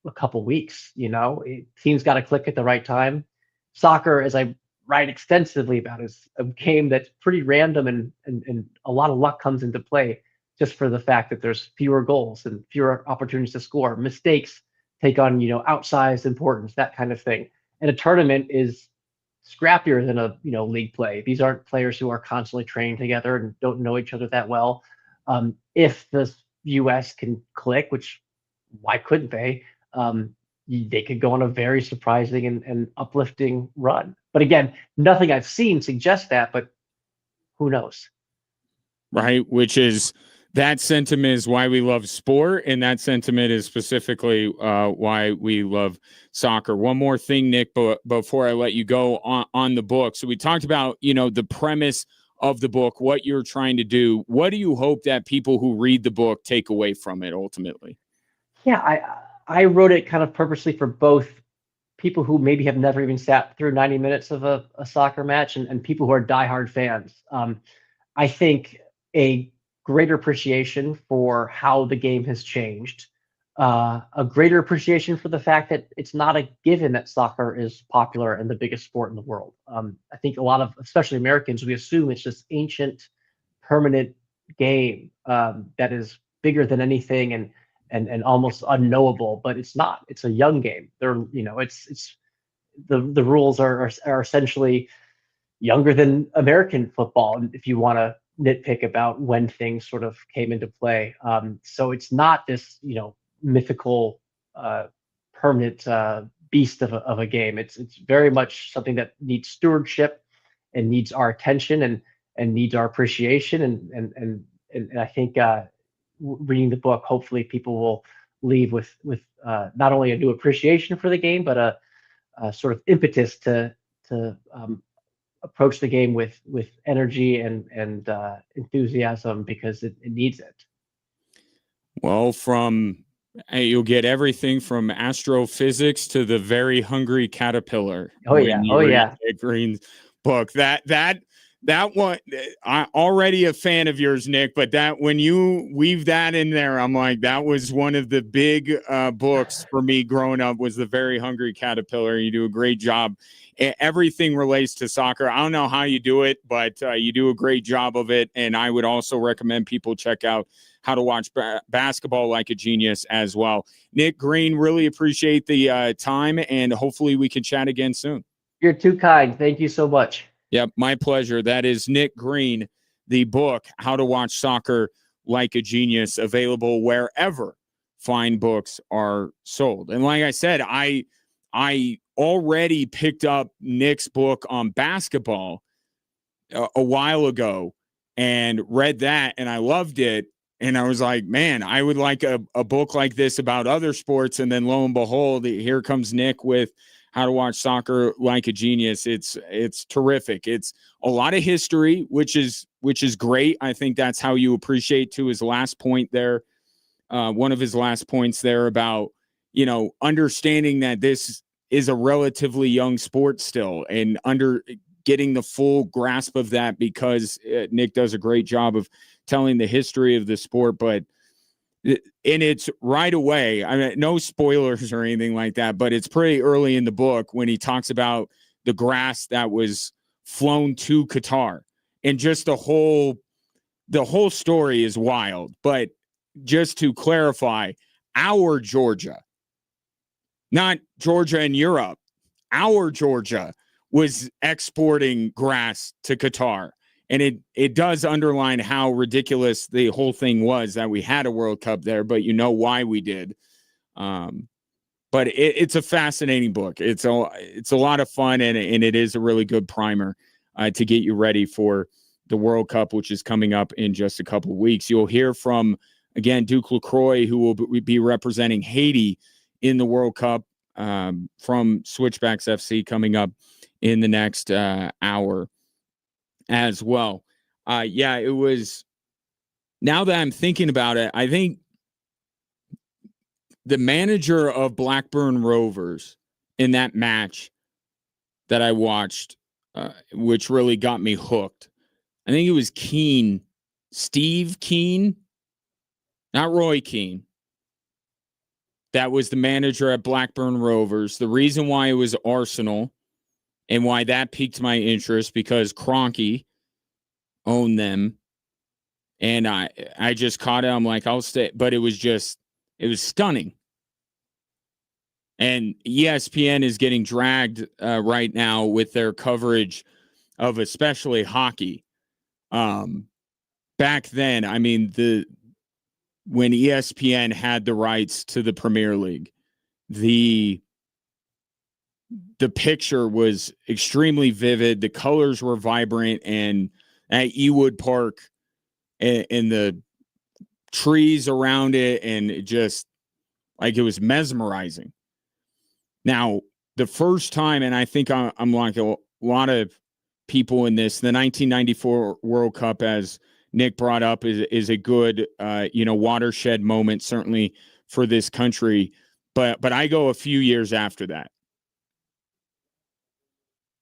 a couple weeks. Teams got to click at the right time. Soccer, as I write extensively about, is a game that's pretty random, and a lot of luck comes into play just for the fact that there's fewer goals and fewer opportunities to score. Mistakes take on outsized importance, that kind of thing. And a tournament is scrappier than a league play. These aren't players who are constantly training together and don't know each other that well. If the U.S. can click, which why couldn't they? They could go on a very surprising and uplifting run. But again, nothing I've seen suggests that, but who knows? Right, which is that sentiment is why we love sport, and that sentiment is specifically why we love soccer. One more thing, Nick, before I let you go on the book. So we talked about, the premise of the book, what you're trying to do. What do you hope that people who read the book take away from it ultimately? Yeah, I wrote it kind of purposely for both people who maybe have never even sat through 90 minutes of a soccer match and people who are diehard fans. I think a greater appreciation for how the game has changed, a greater appreciation for the fact that it's not a given that soccer is popular and the biggest sport in the world. I think a lot of, especially Americans, we assume it's this ancient, permanent game that is bigger than anything and almost unknowable, but it's not. It's a young game. It's the rules are essentially younger than American football, and if you want to nitpick about when things sort of came into play. So it's not this, mythical, permanent beast of a game. It's very much something that needs stewardship and needs our attention and needs our appreciation. And I think reading the book, hopefully people will leave with not only a new appreciation for the game, but a sort of impetus to approach the game with energy and enthusiasm because it needs it. Well, you'll get everything from astrophysics to the very hungry caterpillar. Oh yeah. Green's book. That one, I'm already a fan of yours, Nick, but that when you weave that in there, I'm like, that was one of the big books for me growing up, was The Very Hungry Caterpillar. You do a great job. Everything relates to soccer. I don't know how you do it, but you do a great job of it. And I would also recommend people check out How to Watch Basketball Like a Genius as well. Nick Green, really appreciate the time, and hopefully we can chat again soon. You're too kind. Thank you so much. Yep, my pleasure. That is Nick Green, the book, How to Watch Soccer Like a Genius, available wherever fine books are sold. And like I said, I already picked up Nick's book on basketball a while ago and read that, and I loved it. And I was like, man, I would like a book like this about other sports. And then lo and behold, here comes Nick with How to Watch Soccer Like a Genius. It's terrific. It's a lot of history, which is great. I think that's how you appreciate, to his last point there. One of his last points there about, understanding that this is a relatively young sport still, and getting the full grasp of that, because Nick does a great job of telling the history of the sport. But and it's right away. I mean, no spoilers or anything like that, but it's pretty early in the book when he talks about the grass that was flown to Qatar, and just the whole story is wild. But just to clarify, our Georgia, not Georgia in Europe, our Georgia was exporting grass to Qatar. And it does underline how ridiculous the whole thing was that we had a World Cup there, but you know why we did. But it's a fascinating book. It's a lot of fun, and it is a really good primer to get you ready for the World Cup, which is coming up in just a couple of weeks. You'll hear from, again, Duke LaCroix, who will be representing Haiti in the World Cup, from Switchbacks FC, coming up in the next hour as well. It was, now that I'm thinking about it, I think the manager of Blackburn Rovers in that match that I watched, which really got me hooked, I think it was Keane, Steve Keane, not Roy Keane. That was the manager at Blackburn Rovers. The reason why it was Arsenal and why that piqued my interest, because Kroenke owned them. And I just caught it. I'm like, I'll stay. But it was stunning. And ESPN is getting dragged right now with their coverage of especially hockey. Back then, I mean, when ESPN had the rights to the Premier League, the picture was extremely vivid. The colors were vibrant, and at Ewood Park, and the trees around it, and it just, like, it was mesmerizing. Now, the first time, and I think I'm like a lot of people in this, the 1994 World Cup, as Nick brought up, is a good watershed moment, certainly for this country. But I go a few years after that.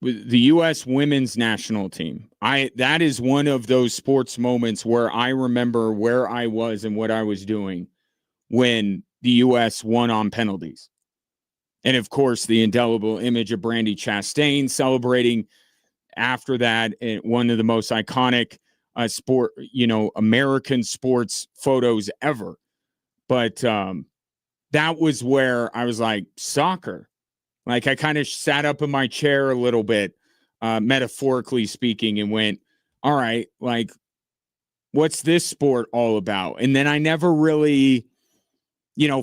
With the U.S. women's national team, that is one of those sports moments where I remember where I was and what I was doing when the U.S. won on penalties. And, of course, the indelible image of Brandi Chastain celebrating after that, one of the most iconic American sports photos ever. But that was where I was like, soccer. Like, I kind of sat up in my chair a little bit, metaphorically speaking, and went, all right, like, what's this sport all about? And then I never really,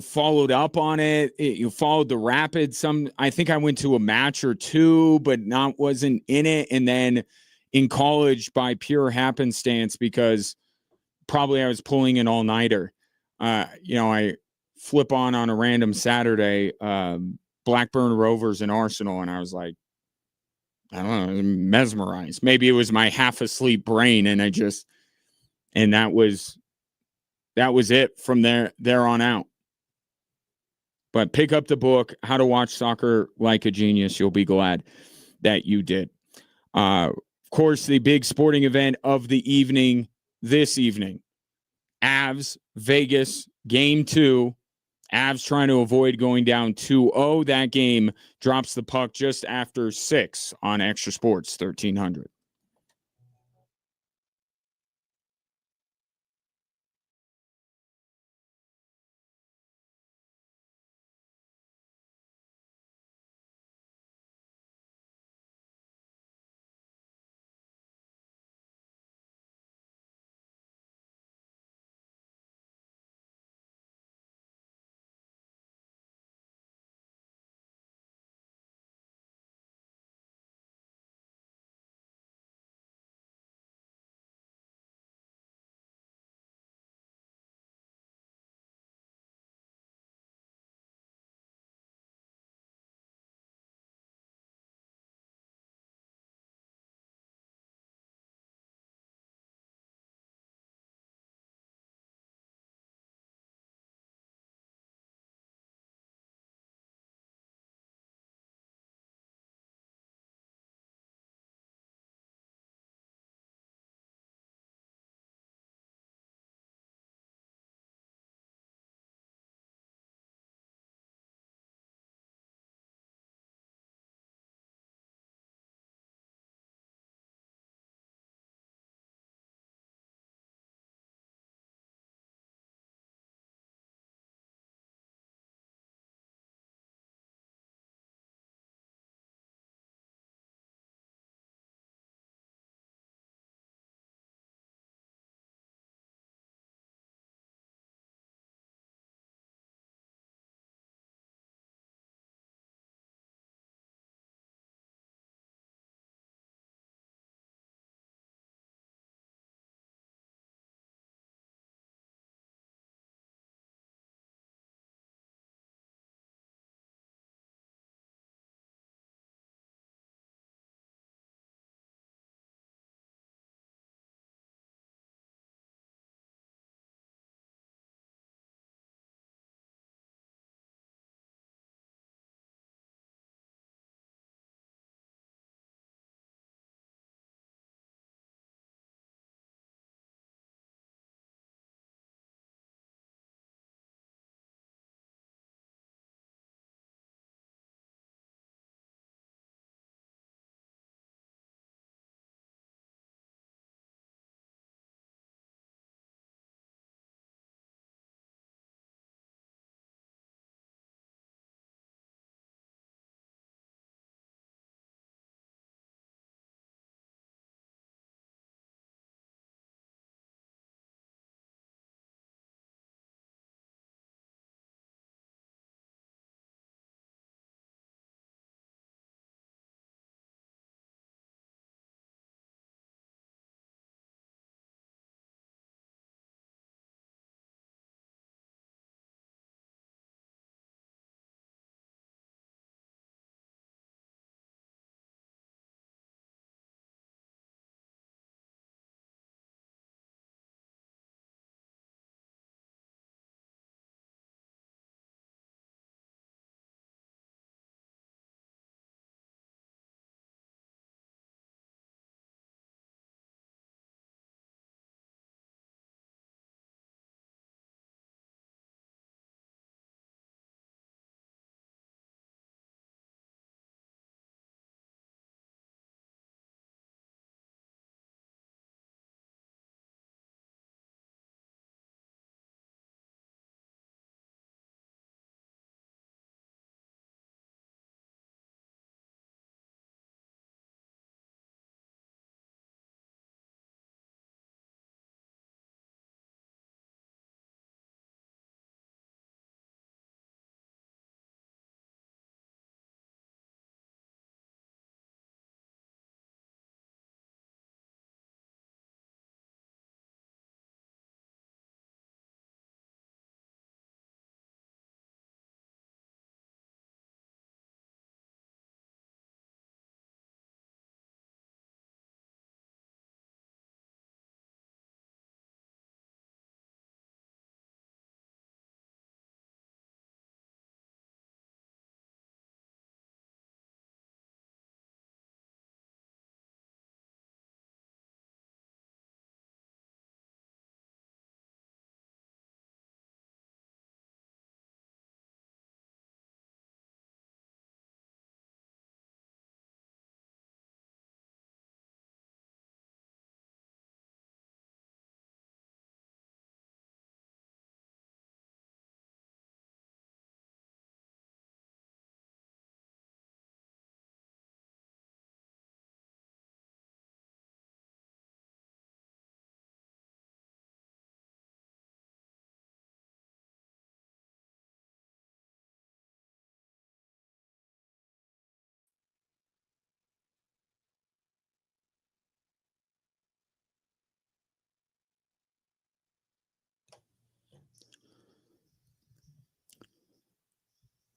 followed up on it. You followed the Rapids. I think I went to a match or two, but wasn't in it. And then in college, by pure happenstance, because probably I was pulling an all-nighter, I flip on a random Saturday, Blackburn Rovers and Arsenal, and I was like, I don't know, mesmerized. Maybe it was my half asleep brain, and that was it from there on out. But pick up the book, How to Watch Soccer Like a Genius. You'll be glad that you did. Of course, the big sporting event of the evening, this evening, Avs, Vegas, Game 2. Avs trying to avoid going down 2-0. That game drops the puck just after 6 on Extra Sports 1300.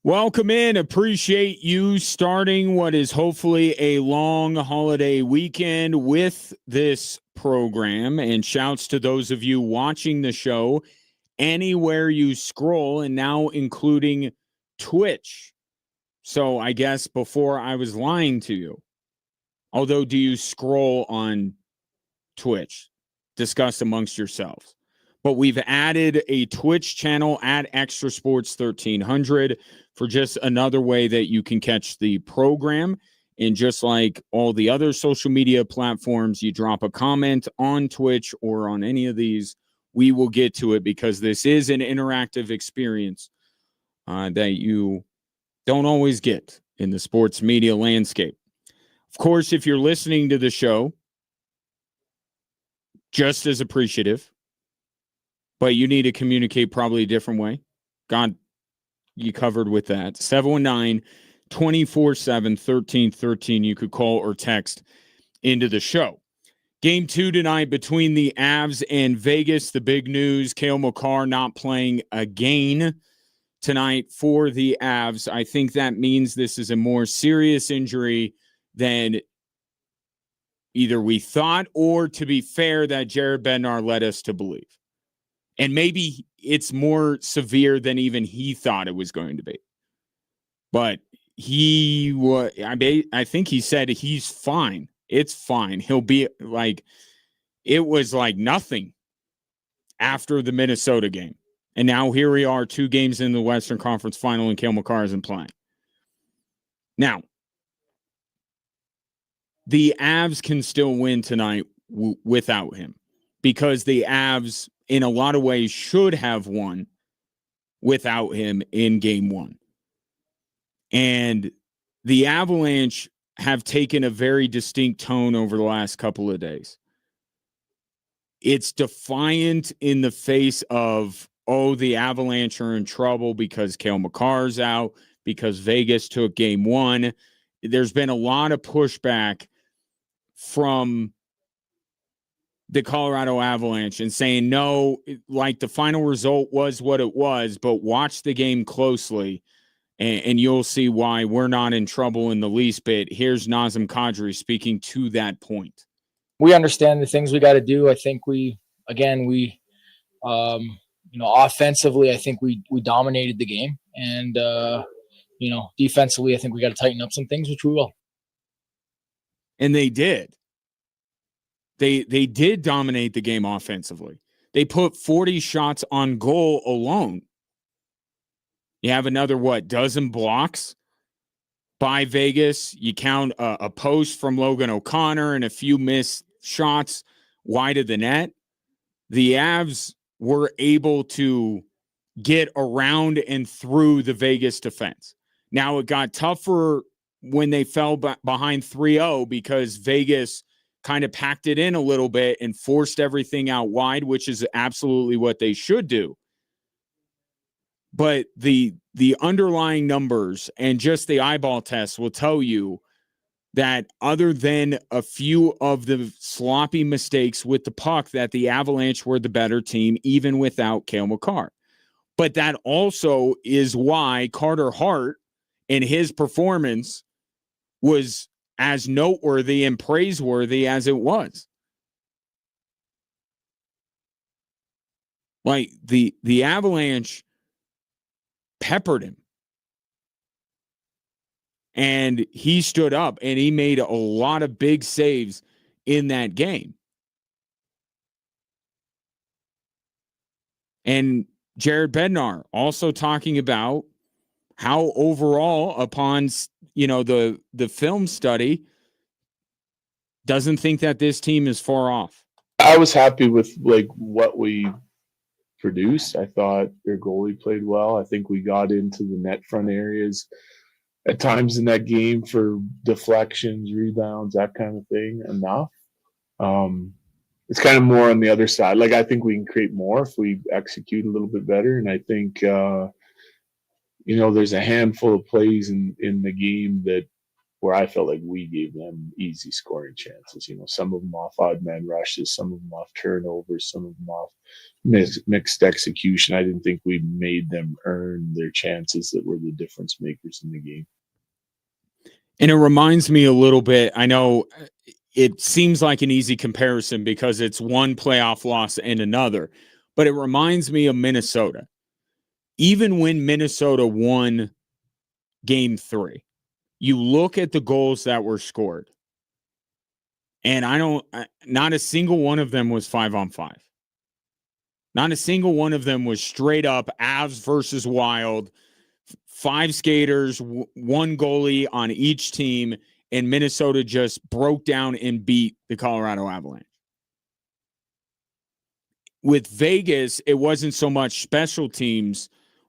Welcome in. Appreciate you starting what is hopefully a long holiday weekend with this program. And shouts to those of you watching the show anywhere you scroll, and now including Twitch. So I guess before I was lying to you. Although, do you scroll on Twitch? Discuss amongst yourselves. But we've added a Twitch channel at Extra Sports 1300 for just another way that you can catch the program. And just like all the other social media platforms, you drop a comment on Twitch or on any of these, we will get to it because this is an interactive experience that you don't always get in the sports media landscape. Of course, if you're listening to the show, just as appreciative, but you need to communicate probably a different way. God, you covered with that. 719-247-1313. You could call or text into the show. Game 2 tonight between the Avs and Vegas. The big news, Cale Makar not playing again tonight for the Avs. I think that means this is a more serious injury than either we thought or, to be fair, that Jared Bednar led us to believe. And maybe it's more severe than even he thought it was going to be. But I think he said he's fine. It's fine. He'll be like, it was like nothing after the Minnesota game. And now here we are, 2 games in the Western Conference Final, and Cale Makar isn't playing. Now, the Avs can still win tonight without him, because the Avs, in a lot of ways, should have won without him in game 1. And the Avalanche have taken a very distinct tone over the last couple of days. It's defiant in the face of, the Avalanche are in trouble because Cale Makar's out, because Vegas took game 1. There's been a lot of pushback from the Colorado Avalanche and saying, no, like the final result was what it was, but watch the game closely and you'll see why we're not in trouble in the least bit. Here's Nazem Kadri speaking to that point. We understand the things we got to do. I think offensively, I think we dominated the game, and defensively, I think we got to tighten up some things, which we will. And they did. They did dominate the game offensively. They put 40 shots on goal alone. You have another, dozen blocks by Vegas. You count a post from Logan O'Connor and a few missed shots wide of the net. The Avs were able to get around and through the Vegas defense. Now, it got tougher when they fell behind 3-0 because Vegas kind of packed it in a little bit and forced everything out wide, which is absolutely what they should do. But the underlying numbers and just the eyeball test will tell you that other than a few of the sloppy mistakes with the puck, that the Avalanche were the better team, even without Cale Makar. But that also is why Carter Hart and his performance was as noteworthy and praiseworthy as it was. Like the Avalanche peppered him. And he stood up and he made a lot of big saves in that game. And Jared Bednar also talking about how overall, upon the film study, doesn't think that this team is far off. I was happy with what we produced. I thought their goalie played well. I think we got into the net front areas at times in that game for deflections, rebounds, that kind of thing enough. It's kind of more on the other side. I think we can create more if we execute a little bit better. And I think, there's a handful of plays in the game that where I felt like we gave them easy scoring chances. Some of them off odd man rushes, some of them off turnovers, some of them off mixed execution. I didn't think we made them earn their chances that were the difference makers in the game. And it reminds me a little bit, I know it seems like an easy comparison because it's one playoff loss and another, but it reminds me of Minnesota. Even when Minnesota won Game 3, you look at the goals that were scored, and not a single one of them was 5-on-5. Not a single one of them was straight up Avs versus Wild, 5 skaters, one goalie on each team, and Minnesota just broke down and beat the Colorado Avalanche. With Vegas, it wasn't so much special teams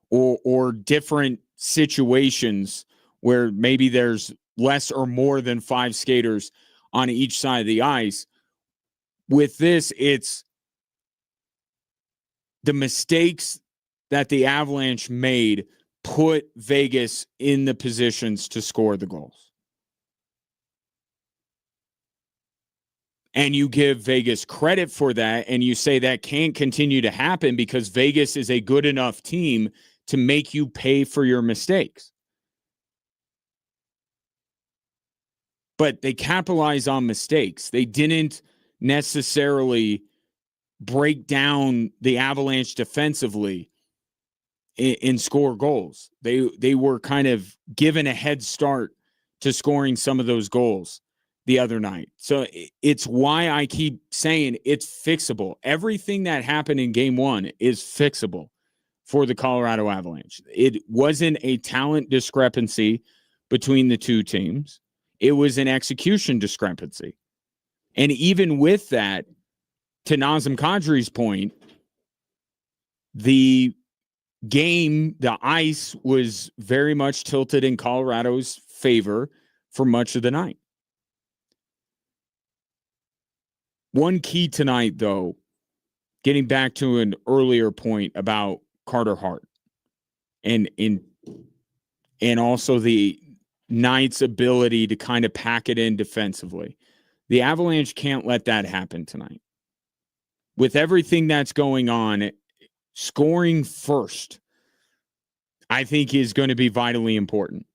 or different situations where maybe there's less or more than 5 skaters on each side of the ice. With this, it's the mistakes that the Avalanche made put Vegas in the positions to score the goals. And you give Vegas credit for that, and you say that can't continue to happen because Vegas is a good enough team to make you pay for your mistakes. But they capitalize on mistakes. They didn't necessarily break down the Avalanche defensively and score goals. They were kind of given a head start to scoring some of those goals the other night. So it's why I keep saying it's fixable. Everything that happened in Game 1 is fixable for the Colorado Avalanche. It wasn't a talent discrepancy between the two teams. It was an execution discrepancy. And even with that, to Nazem Kadri's point, the game, the ice was very much tilted in Colorado's favor for much of the night. One key tonight, though, getting back to an earlier point about Carter Hart and also the Knights' ability to kind of pack it in defensively. The Avalanche can't let that happen tonight. With everything that's going on, scoring first, I think, is going to be vitally important.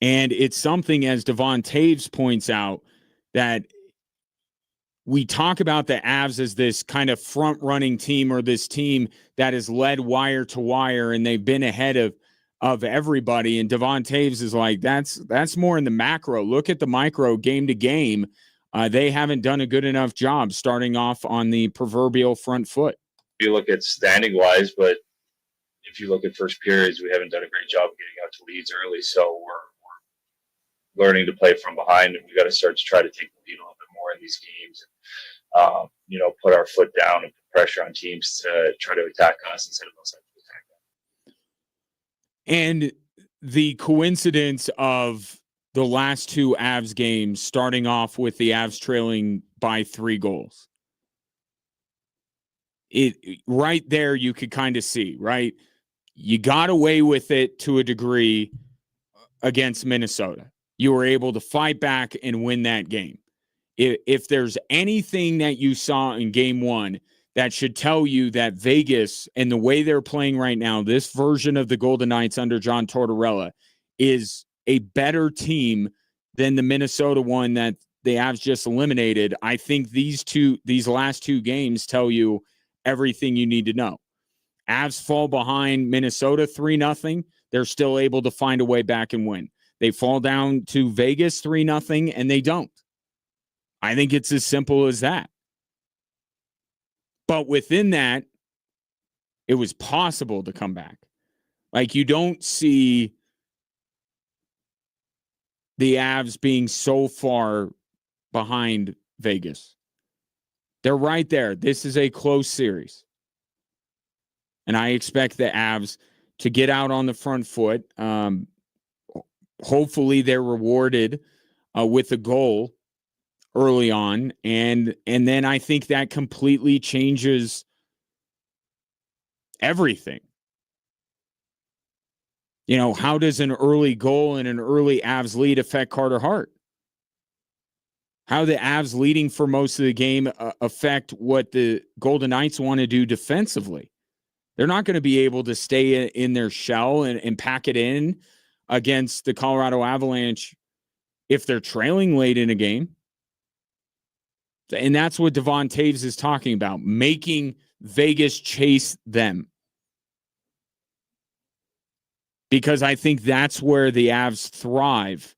And it's something, as Devon Taves points out, that we talk about the Avs as this kind of front-running team or this team that is led wire to wire and they've been ahead of everybody. And Devon Taves is like, that's more in the macro. Look at the micro game to game. They haven't done a good enough job starting off on the proverbial front foot. If you look at standing-wise, but if you look at first periods, we haven't done a great job of getting out to leads early. So we're learning to play from behind, and we got to start to try to take the lead a little bit more in these games. Put our foot down and put pressure on teams to try to attack us instead of us to attack them. And the coincidence of the last 2 Avs games starting off with the Avs trailing by 3 goals. It right there, you could kind of see, right? You got away with it to a degree against Minnesota. You were able to fight back and win that game. If there's anything that you saw in Game 1 that should tell you that Vegas and the way they're playing right now, this version of the Golden Knights under John Tortorella is a better team than the Minnesota one that the Avs just eliminated. I think these last 2 games tell you everything you need to know. Avs fall behind Minnesota 3-0. They're still able to find a way back and win. They fall down to Vegas 3-0 and they don't. I think it's as simple as that. But within that, it was possible to come back. Like, you don't see the Avs being so far behind Vegas. They're right there. This is a close series. And I expect the Avs to get out on the front foot. Hopefully they're rewarded with a goal early on. And then I think that completely changes everything. You know, how does an early goal and an early Avs lead affect Carter Hart? How the Avs leading for most of the game affect what the Golden Knights want to do defensively? They're not going to be able to stay in their shell and pack it in against the Colorado Avalanche if they're trailing late in a game. And that's what Devon Taves is talking about, making Vegas chase them. Because I think that's where the Avs thrive,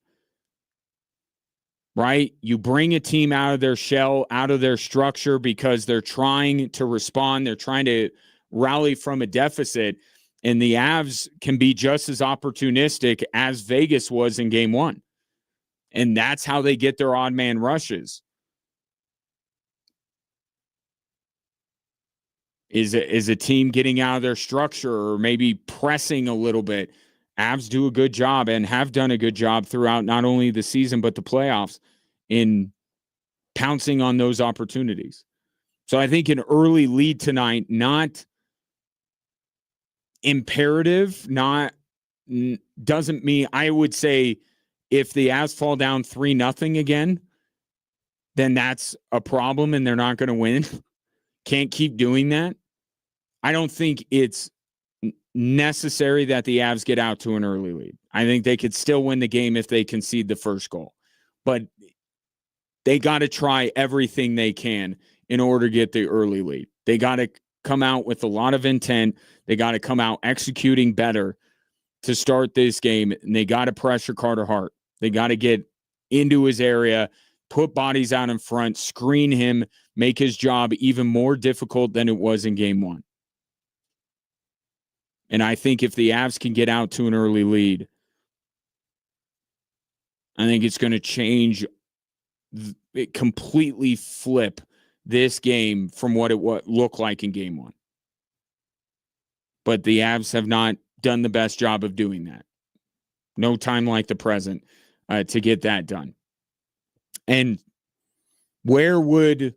right? You bring a team out of their shell, out of their structure, because they're trying to respond. They're trying to rally from a deficit. And the Avs can be just as opportunistic as Vegas was in game one. And that's how they get their odd man rushes. Is a team getting out of their structure or maybe pressing a little bit. Avs do a good job and have done a good job throughout not only the season but the playoffs in pouncing on those opportunities. So I think an early lead tonight, not imperative, doesn't mean, I would say if the Avs fall down 3-0 again, then that's a problem and they're not going to win. Can't keep doing that. I don't think it's necessary that the Avs get out to an early lead. I think they could still win the game if they concede the first goal. But they got to try everything they can in order to get the early lead. They got to come out with a lot of intent. They got to come out executing better to start this game. And they got to pressure Carter Hart. They got to get into his area, put bodies out in front, screen him, make his job even more difficult than it was in game one. And I think if the Avs can get out to an early lead, I think it's going to change, it completely flip this game from what it looked like in game one. But the Avs have not done the best job of doing that. No time like the present to get that done. And where would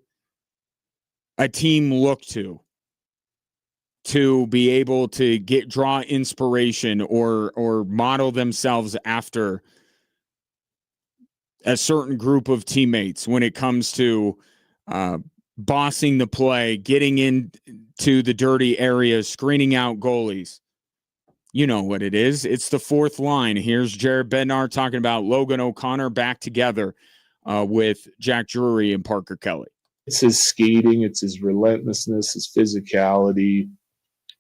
a team look to be able to draw inspiration or model themselves after a certain group of teammates when it comes to bossing the play, getting into the dirty areas, screening out goalies? You know what it is. It's the fourth line. Here's Jared Bednar talking about Logan O'Connor back together with Jack Drury and Parker Kelly. It's his skating, it's his relentlessness, his physicality,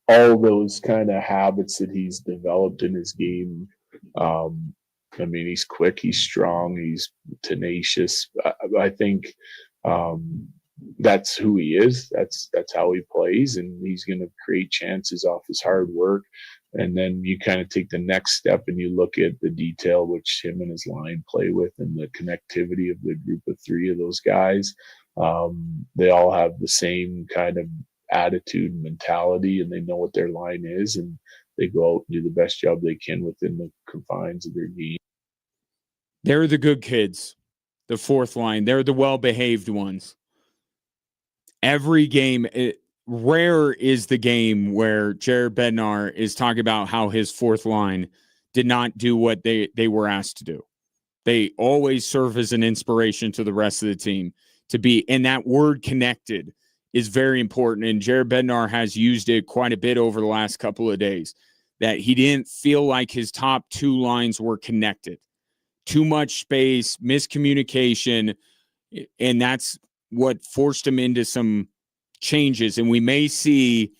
all those kind of habits that he's developed in his game. I mean, he's quick, he's strong, he's tenacious. I think that's who he is. That's how he plays, and he's going to create chances off his hard work. And then you kind of take the next step and you look at the detail which him and his line play with, and the connectivity of the group of three of those guys. They all have the same kind of attitude and mentality, and they know what their line is, and they go out and do the best job they can within the confines of their game. They're the good kids, the fourth line. They're the well-behaved ones. Every game, rare is the game where Jared Bednar is talking about how his fourth line did not do what they were asked to do. They always serve as an inspiration to the rest of the team to be, and that word connected is very important. And Jared Bednar has used it quite a bit over the last couple of days, that he didn't feel like his top two lines were connected. Too much space, miscommunication, and that's what forced him into some changes. And we may see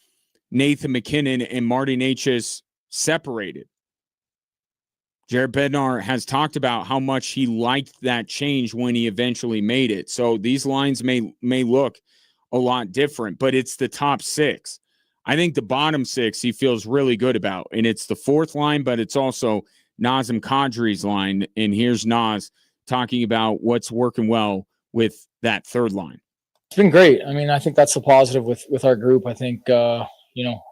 Nathan McKinnon and Marty Necas separated. Jared Bednar has talked about how much he liked that change when he eventually made it. So these lines may look a lot different, but it's the top six. I think the bottom six he feels really good about, and it's the fourth line, but it's also Nazem Kadri's line. And here's Naz talking about what's working well with that third line. It's been great. I mean, I think that's the positive with our group. I think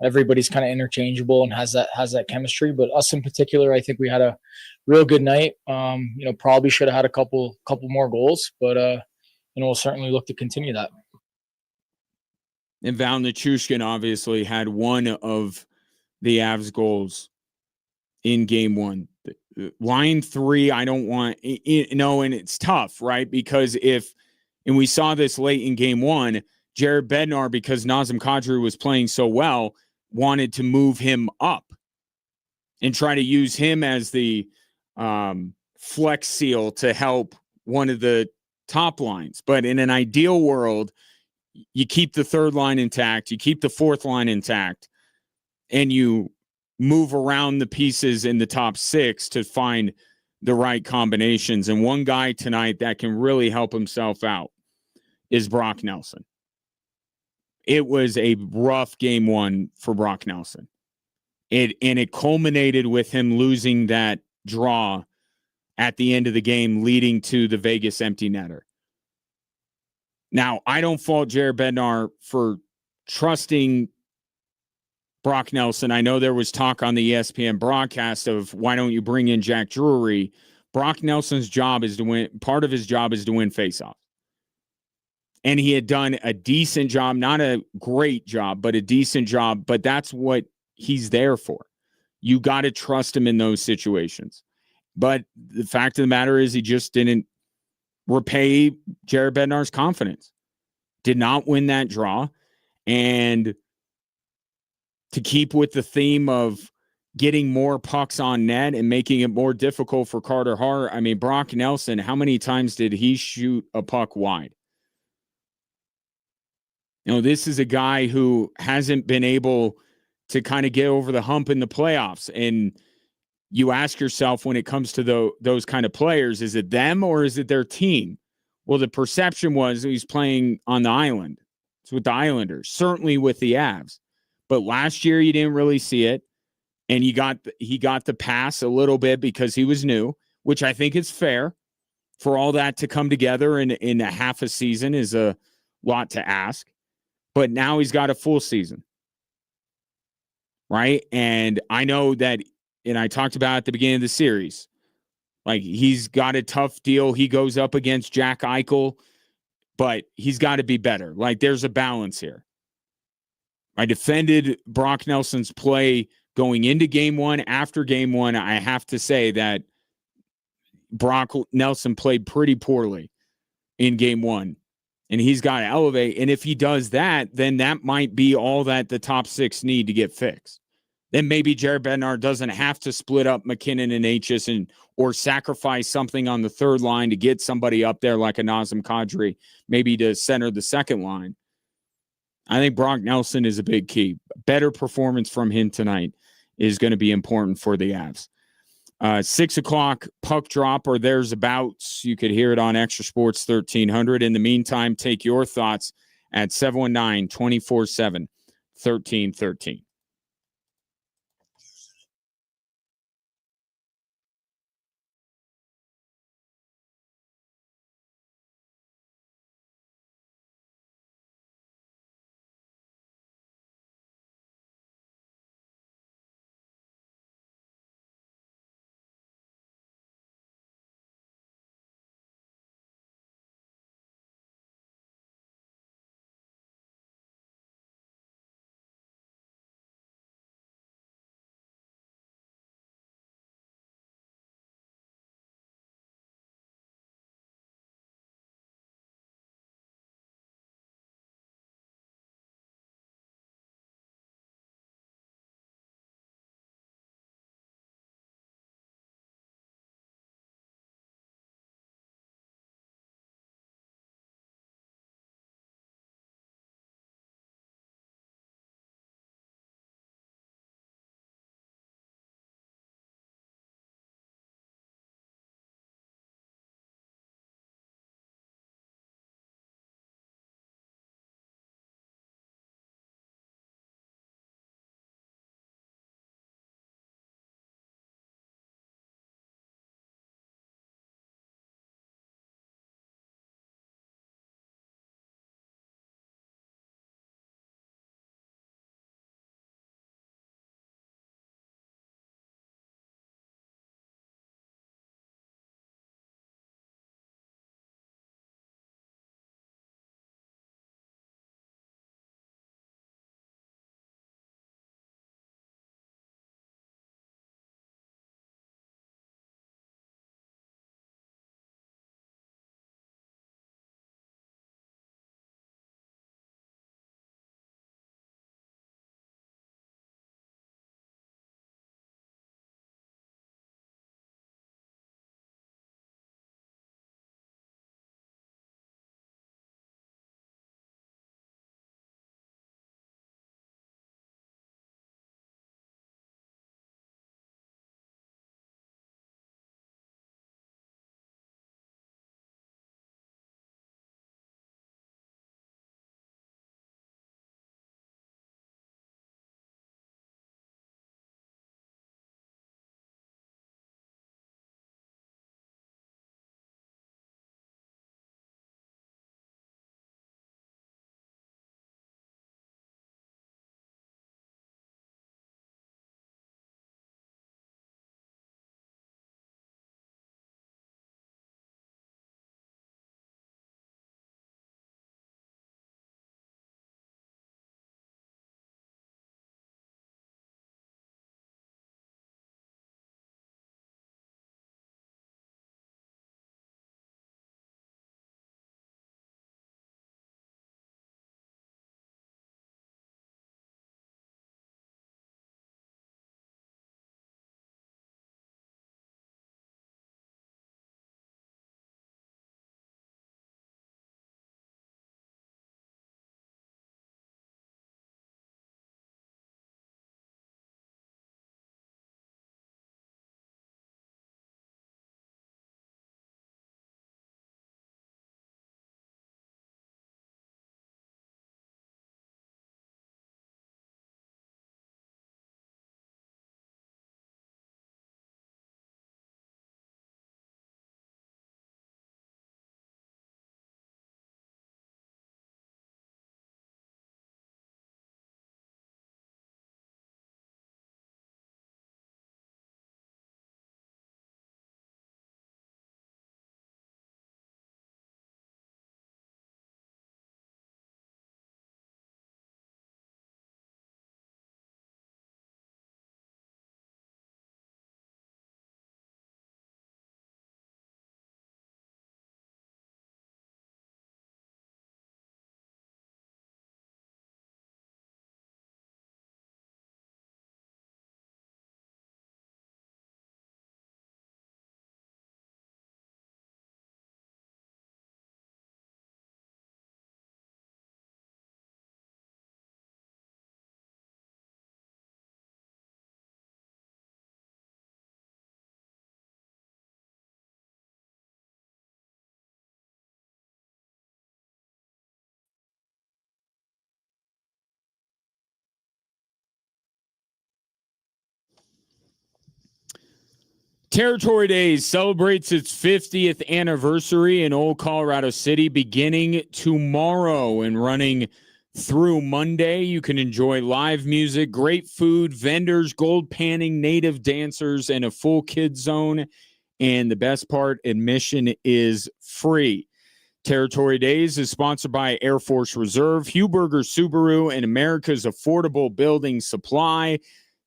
everybody's kind of interchangeable and has that chemistry. But us in particular, I think we had a real good night. Probably should have had a couple more goals, but we'll certainly look to continue that. And Val Nichushkin obviously had one of the Avs goals in game one. Line three, I don't want, and it's tough, right? Because and we saw this late in game one, Jared Bednar, because Nazem Kadri was playing so well, wanted to move him up and try to use him as the flex seal to help one of the top lines. But in an ideal world, you keep the third line intact, you keep the fourth line intact, and you move around the pieces in the top six to find the right combinations. And one guy tonight that can really help himself out is Brock Nelson. It was a rough game one for Brock Nelson. It culminated with him losing that draw at the end of the game, leading to the Vegas empty netter. Now, I don't fault Jared Bednar for trusting Brock Nelson. I know there was talk on the ESPN broadcast of why don't you bring in Jack Drury? Brock Nelson's job is to win. Part of his job is to win faceoffs. And he had done a decent job, not a great job, but a decent job. But that's what he's there for. You got to trust him in those situations. But the fact of the matter is he just didn't repay Jared Bednar's confidence. Did not win that draw. And to keep with the theme of getting more pucks on net and making it more difficult for Carter Hart, I mean, Brock Nelson, how many times did he shoot a puck wide? You know, this is a guy who hasn't been able to kind of get over the hump in the playoffs. And you ask yourself when it comes to those kind of players, is it them or is it their team? Well, the perception was he's playing on the island. It's with the Islanders, certainly with the Avs. But last year you didn't really see it. And he got the pass a little bit because he was new, which I think is fair. For all that to come together in a half a season is a lot to ask. But now he's got a full season. Right? And I know that, and I talked about at the beginning of the series, like he's got a tough deal. He goes up against Jack Eichel, but he's got to be better. Like there's a balance here. I defended Brock Nelson's play going into game one. After game one, I have to say that Brock Nelson played pretty poorly in game one, and he's got to elevate. And if he does that, then that might be all that the top six need to get fixed. Then maybe Jared Bednar doesn't have to split up McKinnon and Aitchis or sacrifice something on the third line to get somebody up there like a Nazem Kadri, maybe to center the second line. I think Brock Nelson is a big key. Better performance from him tonight is going to be important for the Avs. 6 o'clock puck drop or thereabouts. You could hear it on Extra Sports 1300. In the meantime, take your thoughts at 719-247-1313. Territory Days celebrates its 50th anniversary in Old Colorado City beginning tomorrow and running through Monday. You can enjoy live music, great food, vendors, gold panning, native dancers, and a full kids zone. And the best part, admission is free. Territory Days is sponsored by Air Force Reserve, Huberger Subaru, and America's Affordable Building Supply.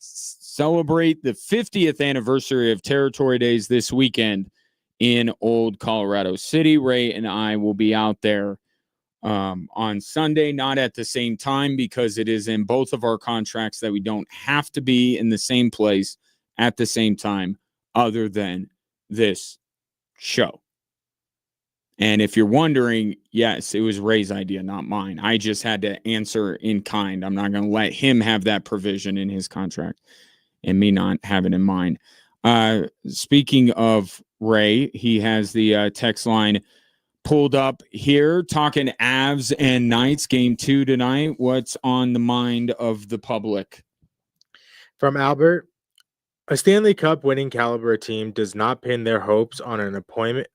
Celebrate the 50th anniversary of Territory Days this weekend in Old Colorado City. Ray and I will be out there on Sunday, not at the same time because it is in both of our contracts that we don't have to be in the same place at the same time other than this show. And if you're wondering, yes, it was Ray's idea, not mine. I just had to answer in kind. I'm not going to let him have that provision in his contract and me not have it in mine. Speaking of Ray, he has the text line pulled up here, talking Avs and Knights game 2 tonight. What's on the mind of the public? From Albert, a Stanley Cup winning caliber team does not pin their hopes on an opponent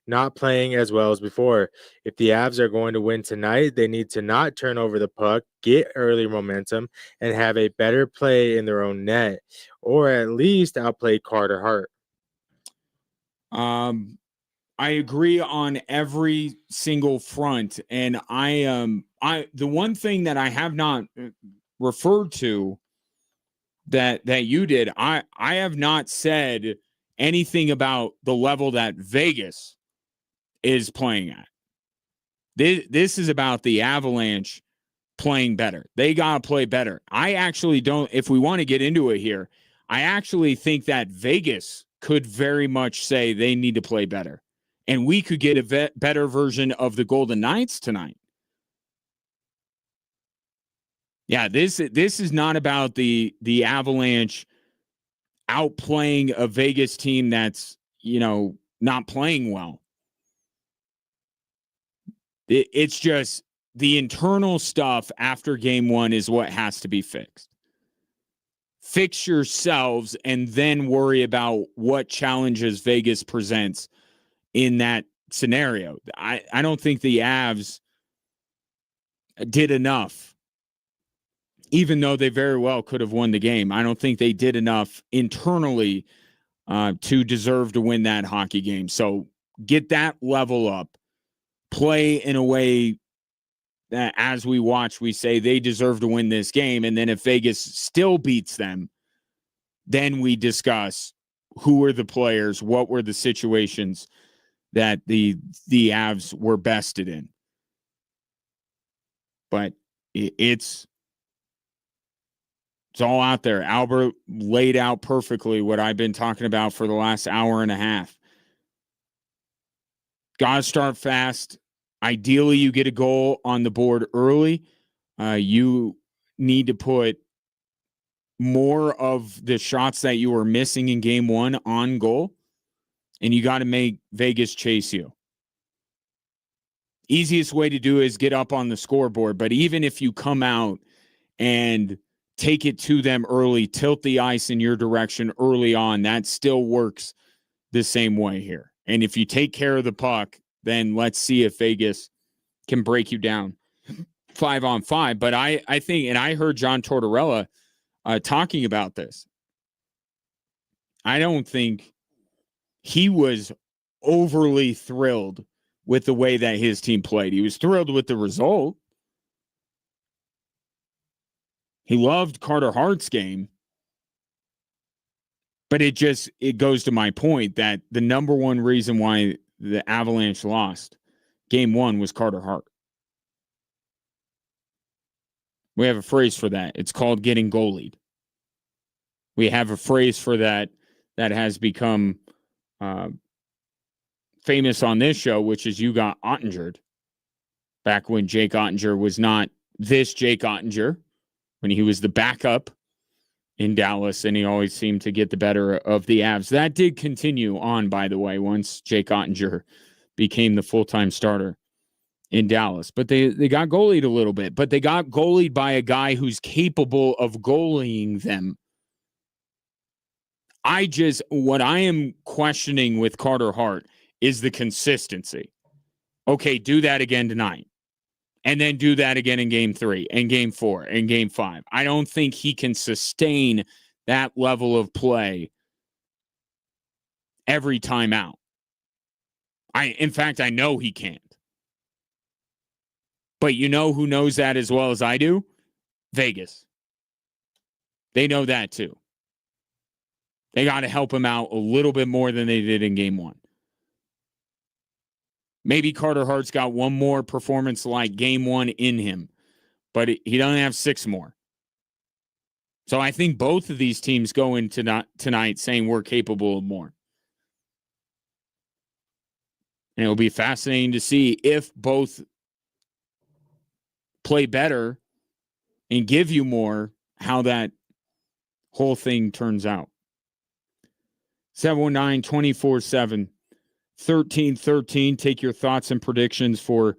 not playing as well as before. If the Avs are going to win tonight, they need to not turn over the puck, get early momentum, and have a better play in their own net, or at least outplay Carter Hart. I agree on every single front, and the one thing that I have not referred to that you did, I have not said anything about the level that Vegas is playing at. This is about the Avalanche playing better. They got to play better. I actually don't, if we want to get into it here, I actually think that Vegas could very much say they need to play better. And we could get a better version of the Golden Knights tonight. Yeah, this is not about the Avalanche outplaying a Vegas team that's, not playing well. It's just the internal stuff after game 1 is what has to be fixed. Fix yourselves and then worry about what challenges Vegas presents in that scenario. I don't think the Avs did enough, even though they very well could have won the game. I don't think they did enough internally to deserve to win that hockey game. So get that level up. Play in a way that as we watch, we say they deserve to win this game. And then if Vegas still beats them, then we discuss who were the players, what were the situations that the Avs were bested in. But it's all out there. Albert laid out perfectly what I've been talking about for the last hour and a half. Got to start fast. Ideally, you get a goal on the board early. You need to put more of the shots that you were missing in game 1 on goal, and you got to make Vegas chase you. Easiest way to do is get up on the scoreboard, but even if you come out and take it to them early, tilt the ice in your direction early on, that still works the same way here. And if you take care of the puck, then let's see if Vegas can break you down 5-on-5. But I think, and I heard John Tortorella talking about this. I don't think he was overly thrilled with the way that his team played. He was thrilled with the result. He loved Carter Hart's game. But it goes to my point that the number one reason why the Avalanche lost game 1 was Carter Hart. We have a phrase for that. It's called getting goalied. We have a phrase for that has become famous on this show, which is you got Ottingered. Back when Jake Ottinger was not this Jake Ottinger, when he was the backup in Dallas, and he always seemed to get the better of the Avs. That did continue on, by the way, once Jake Ottinger became the full-time starter in Dallas. But they got goalied a little bit, but they got goalied by a guy who's capable of goalying them. what I am questioning with Carter Hart is the consistency. Okay, do that again tonight. And then do that again in game 3 and game 4 and game 5. I don't think he can sustain that level of play every time out. In fact, I know he can't. But you know who knows that as well as I do? Vegas. They know that too. They got to help him out a little bit more than they did in game 1. Maybe Carter Hart's got one more performance like game 1 in him, but he doesn't have 6 more. So I think both of these teams go into tonight saying we're capable of more. And it'll be fascinating to see if both play better and give you more, how that whole thing turns out. 719-24-7, 1313. Take your thoughts and predictions for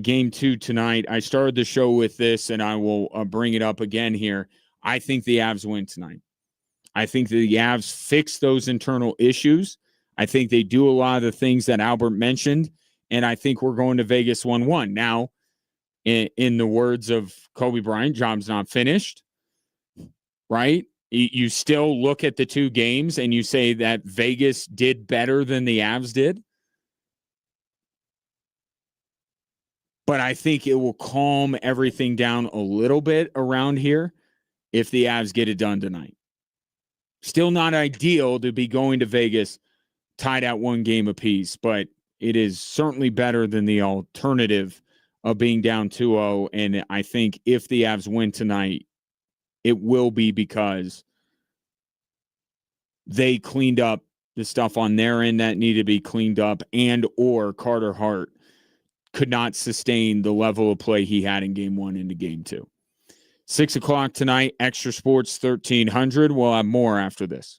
game 2 tonight. I started the show with this, and I will bring it up again here. I think the Avs win tonight. I think the Avs fix those internal issues. I think they do a lot of the things that Albert mentioned, and I think we're going to Vegas 1-1. Now, in the words of Kobe Bryant, job's not finished, right? You still look at the 2 games and you say that Vegas did better than the Avs did. But I think it will calm everything down a little bit around here if the Avs get it done tonight. Still not ideal to be going to Vegas tied at 1 game apiece, but it is certainly better than the alternative of being down 2-0. And I think if the Avs win tonight, it will be because they cleaned up the stuff on their end that needed to be cleaned up, and or Carter Hart could not sustain the level of play he had in game 1 into game 2. 6 o'clock tonight, Extra Sports 1300. We'll have more after this.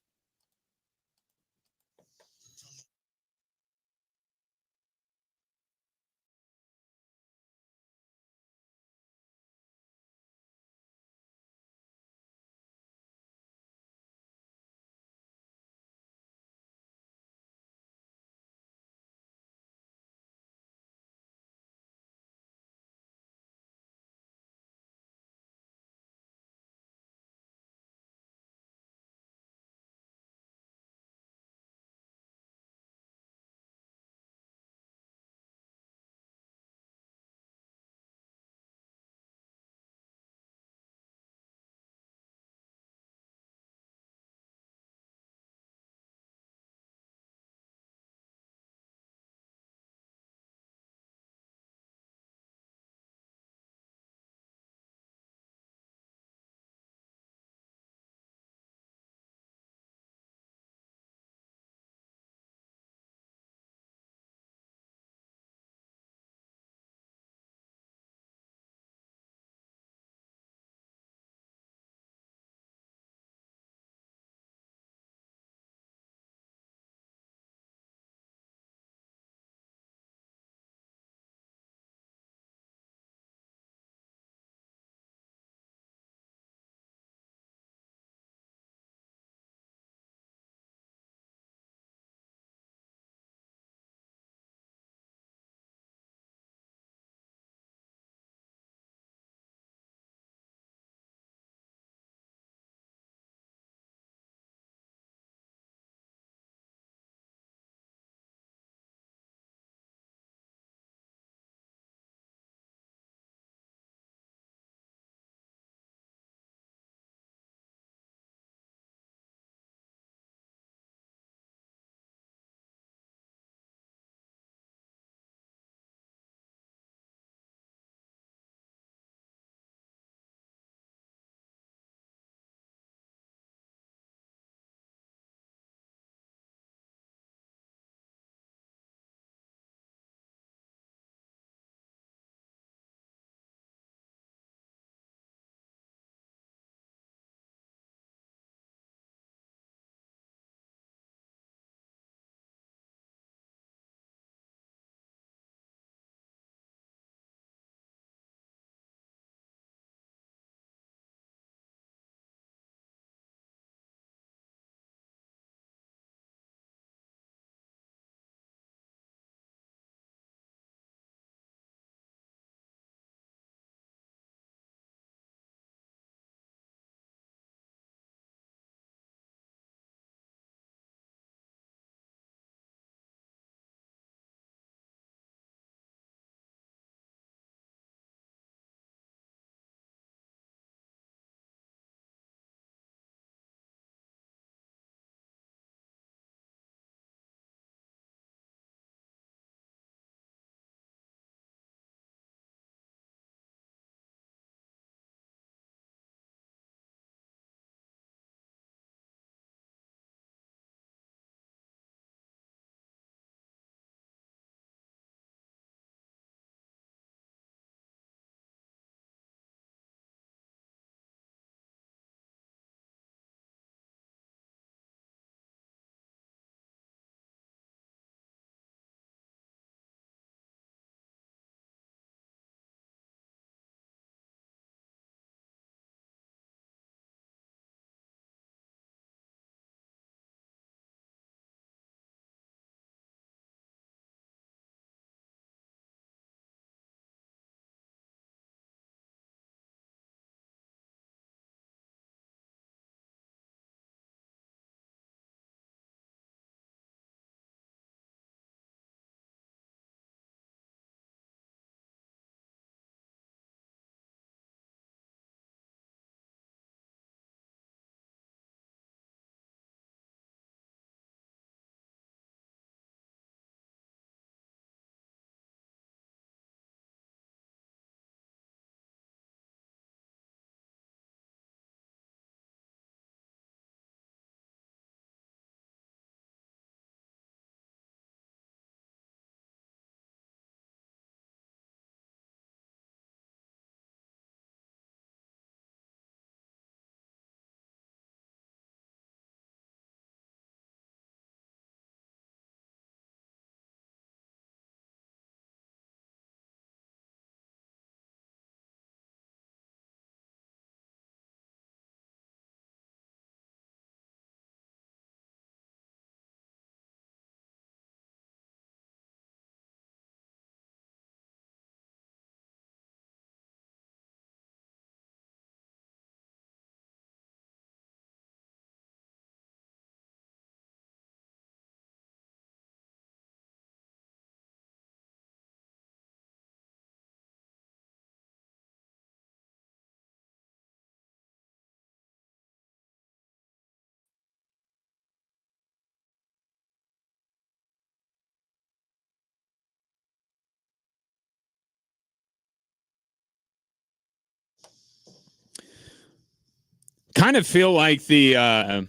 kind of feel like the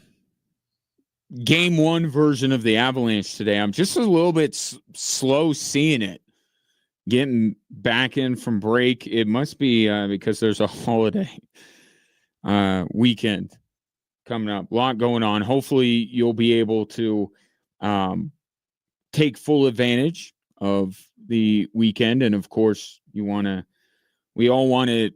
game one version of the Avalanche today. I'm just a little bit slow seeing it. Getting back in from break. It must be because there's a holiday weekend coming up. A lot going on. Hopefully you'll be able to take full advantage of the weekend. And of course, we all want to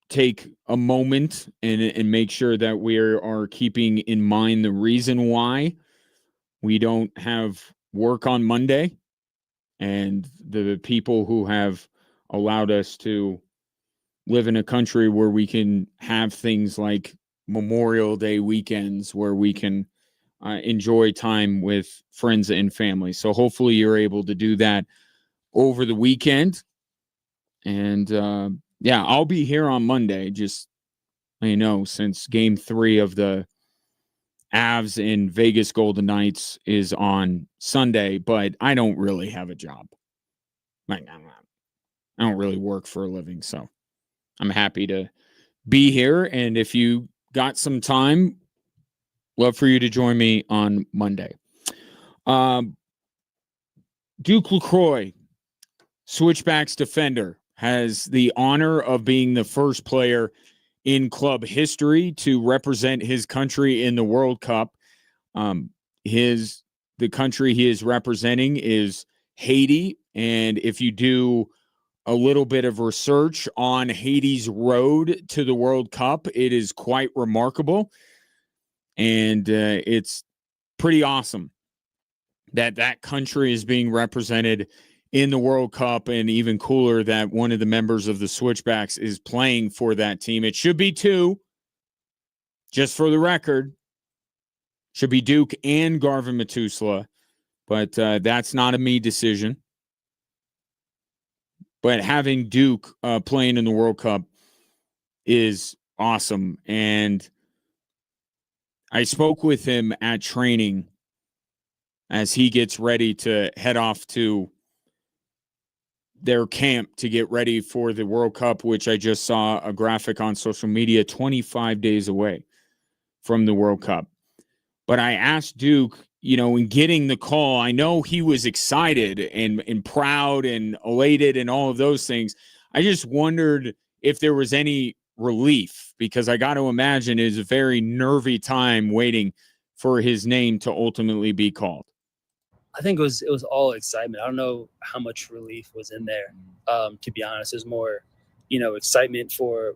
take a moment and make sure that we are keeping in mind the reason why we don't have work on Monday, and the people who have allowed us to live in a country where we can have things like Memorial Day weekends where we can enjoy time with friends and family. So hopefully you're able to do that over the weekend. And yeah, I'll be here on Monday, just since game 3 of the Avs in Vegas Golden Knights is on Sunday, but I don't really have a job. Like, I don't really work for a living, so I'm happy to be here. And if you got some time, love for you to join me on Monday. Duke LaCroix, Switchbacks defender, has the honor of being the first player in club history to represent his country in the World Cup. The country he is representing is Haiti, and if you do a little bit of research on Haiti's road to the World Cup, it is quite remarkable, and it's pretty awesome that country is being represented in the World Cup, and even cooler that one of the members of the Switchbacks is playing for that team. It should be 2, just for the record. Should be Duke and Garvin Matusla, but that's not a me decision. But having Duke playing in the World Cup is awesome. And I spoke with him at training as he gets ready to head off to their camp to get ready for the World Cup, which I just saw a graphic on social media, 25 days away from the World Cup. But I asked Duke, in getting the call, I know he was excited and proud and elated and all of those things. I just wondered if there was any relief, because I got to imagine it is a very nervy time waiting for his name to ultimately be called. I think it was all excitement. I don't know how much relief was in there. To be honest, it was more, excitement for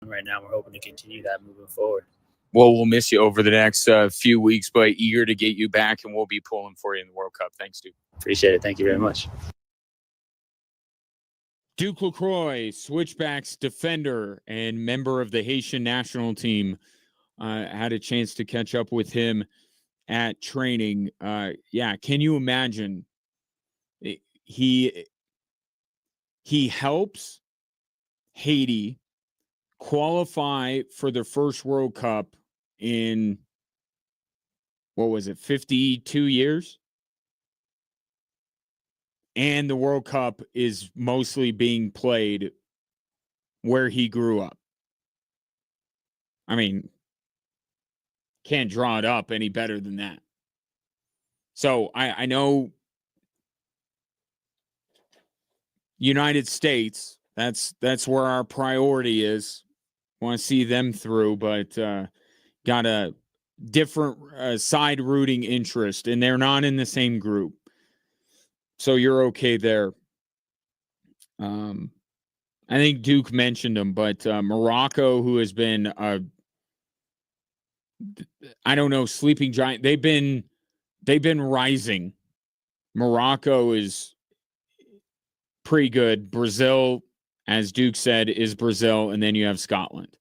right now. We're hoping to continue that moving forward. Well, we'll miss you over the next few weeks, but eager to get you back, and we'll be pulling for you in the World Cup. Thanks, Duke. Appreciate it. Thank you very much. Duke LaCroix, Switchbacks defender and member of the Haitian national team. Had a chance to catch up with him at training. Yeah, can you imagine? He helps Haiti qualify for their first World Cup in, what was it, 52 years? And the World Cup is mostly being played where he grew up. I mean, can't draw it up any better than that. So I know United States, that's where our priority is. Want to see them through, but got a different side rooting interest, and they're not in the same group. So you're okay there. I think Duke mentioned them, but Morocco, who has been I don't know, sleeping giant. They've been rising. Morocco is pretty good. Brazil, as Duke said, is Brazil, and then you have Scotland.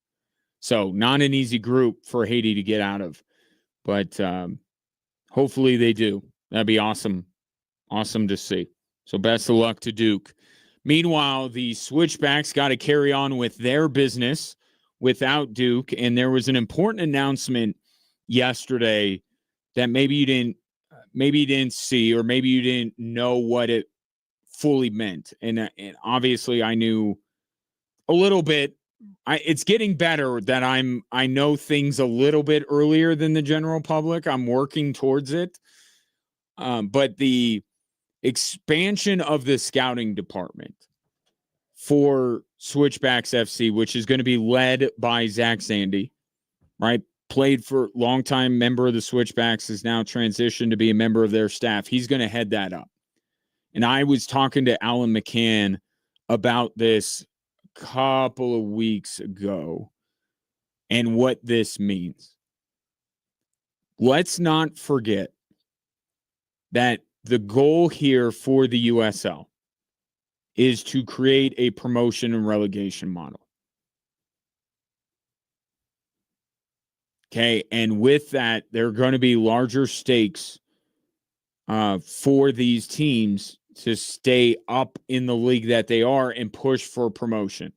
So not an easy group for Haiti to get out of, but hopefully they do. That'd be awesome. Awesome to see. So best of luck to Duke. Meanwhile, the Switchbacks got to carry on with their business without Duke, and there was an important announcement yesterday that maybe you didn't see, or maybe you didn't know what it fully meant. And obviously I knew a little bit. It's getting better that I know things a little bit earlier than the general public. I'm working towards it. But the expansion of the scouting department for Switchbacks FC, which is going to be led by Zach Zandy, right? Played for longtime member of the Switchbacks, is now transitioned to be a member of their staff. He's going to head that up. And I was talking to Alan McCann about this a couple of weeks ago and what this means. Let's not forget that the goal here for the USL is to create a promotion and relegation model. Okay, and with that, there are going to be larger stakes for these teams to stay up in the league that they are and push for promotion.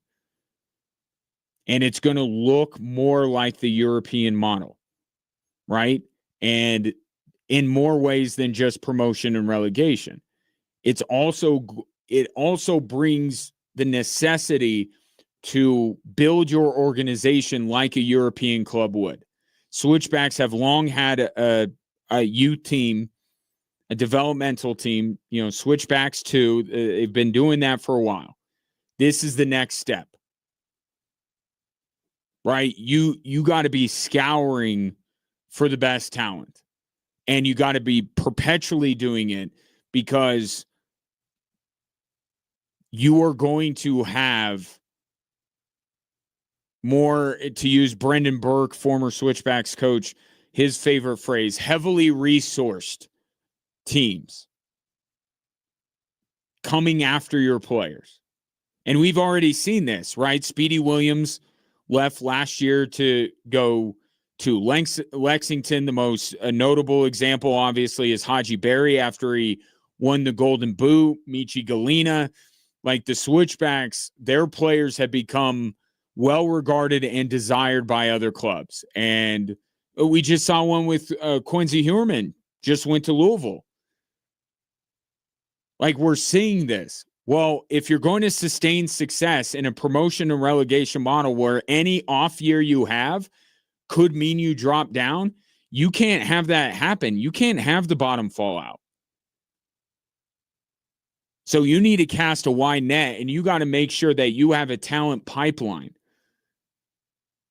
And it's going to look more like the European model, right? And in more ways than just promotion and relegation. It also brings the necessity to build your organization like a European club would. Switchbacks have long had a youth team, a developmental team, Switchbacks too. They've been doing that for a while. This is the next step, right? You got to be scouring for the best talent, and you got to be perpetually doing it, because you are going to have more, to use Brendan Burke, former Switchbacks coach, his favorite phrase, heavily resourced teams coming after your players. And we've already seen this, right? Speedy Williams left last year to go to Lexington. The most notable example, obviously, is Haji Berry after he won the Golden Boot. Michi Galina. Like, the Switchbacks, their players have become well-regarded and desired by other clubs. And we just saw one with Quincy Huerman, just went to Louisville. Like, we're seeing this. Well, if you're going to sustain success in a promotion and relegation model where any off year you have could mean you drop down, you can't have that happen. You can't have the bottom fall out. So you need to cast a wide net, and you got to make sure that you have a talent pipeline.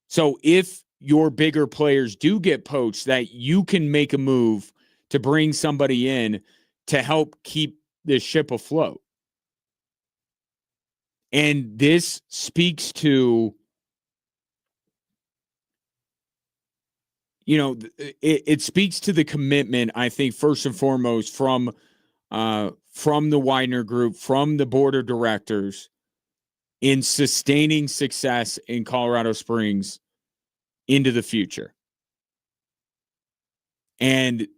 So if your bigger players do get poached, that you can make a move to bring somebody in to help keep the ship afloat. And this speaks to it speaks to the commitment, I think, first and foremost, from the Widener Group, from the board of directors, in sustaining success in Colorado Springs into the future. And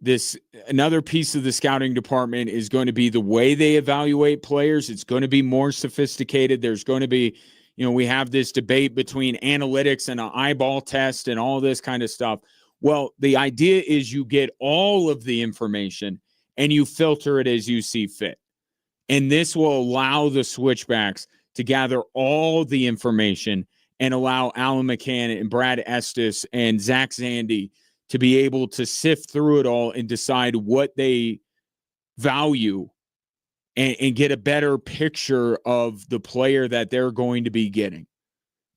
another piece of the scouting department is going to be the way they evaluate players. It's going to be more sophisticated. There's going to be, we have this debate between analytics and an eyeball test and all this kind of stuff. Well, the idea is you get all of the information and you filter it as you see fit. And this will allow the switchbacks to gather all the information and allow Alan McCann and Brad Estes and Zach Zandy to be able to sift through it all and decide what they value and get a better picture of the player that they're going to be getting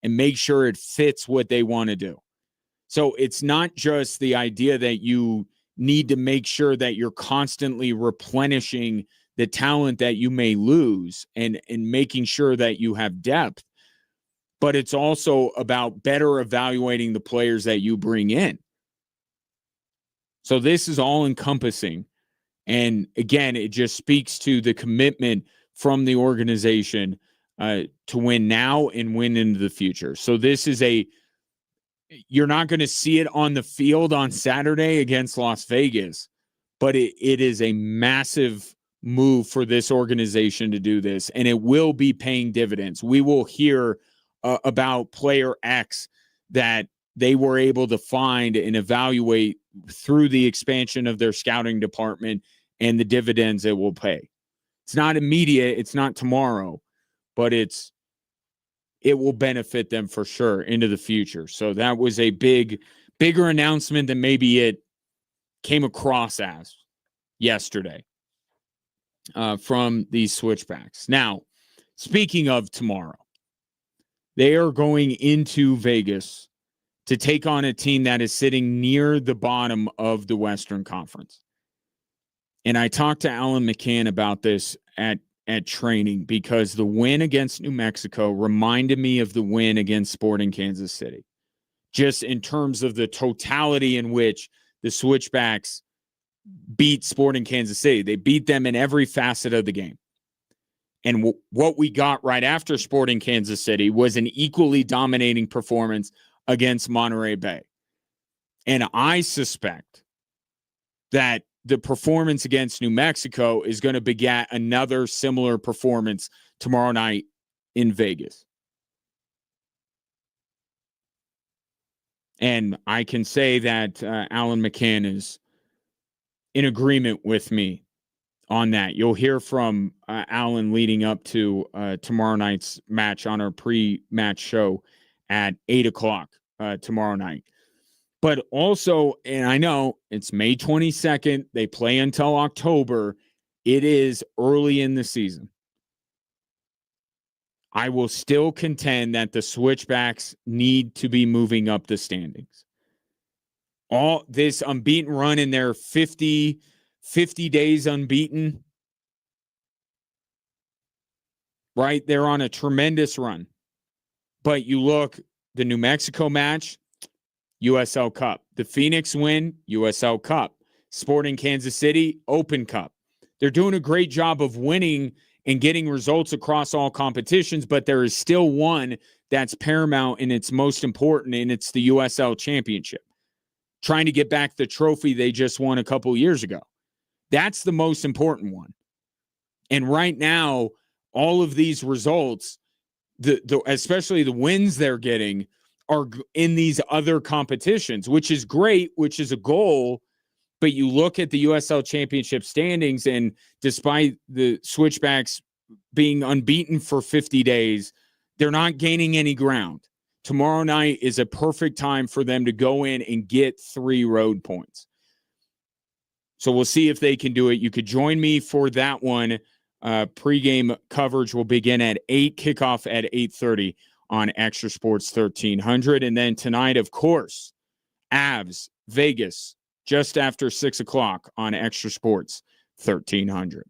and make sure it fits what they want to do. So it's not just the idea that you need to make sure that you're constantly replenishing the talent that you may lose and making sure that you have depth, but it's also about better evaluating the players that you bring in. So this is all encompassing. And again, it just speaks to the commitment from the organization to win now and win into the future. So this is you're not going to see it on the field on Saturday against Las Vegas, but it is a massive move for this organization to do this, and it will be paying dividends. We will hear about player X that they were able to find and evaluate through the expansion of their scouting department and the dividends it will pay. It's not immediate. It's not tomorrow, but it will benefit them for sure into the future. So that was a bigger announcement than maybe it came across as yesterday from these switchbacks. Now, speaking of tomorrow, they are going into Vegas to take on a team that is sitting near the bottom of the Western Conference. And I talked to Alan McCann about this at training because the win against New Mexico reminded me of the win against Sporting Kansas City, just in terms of the totality in which the Switchbacks beat Sporting Kansas City. They beat them in every facet of the game. And what we got right after Sporting Kansas City was an equally dominating performance against Monterey Bay. And I suspect that the performance against New Mexico is going to beget another similar performance tomorrow night in Vegas. And I can say that Alan McCann is in agreement with me on that. You'll hear from Alan leading up to tomorrow night's match on our pre-match show at 8:00 tomorrow night. But also, and I know it's May 22nd, they play until October. It is early in the season. I will still contend that the Switchbacks need to be moving up the standings. All this unbeaten run in their 50 days unbeaten, right? They're on a tremendous run. But you look, the New Mexico match, USL Cup. The Phoenix win, USL Cup. Sporting Kansas City, Open Cup. They're doing a great job of winning and getting results across all competitions, but there is still one that's paramount and it's most important, and it's the USL Championship. Trying to get back the trophy they just won a couple years ago. That's the most important one. And right now, all of these results, especially the wins they're getting, are in these other competitions, which is great, which is a goal. But you look at the USL Championship standings, and despite the Switchbacks being unbeaten for 50 days, they're not gaining any ground. Tomorrow night is a perfect time for them to go in and get 3 road points. So we'll see if they can do it. You could join me for that one. Pre-game coverage will begin at 8, kickoff at 8:30 on Extra Sports 1300. And then tonight, of course, Avs, Vegas, just after 6 o'clock on Extra Sports 1300.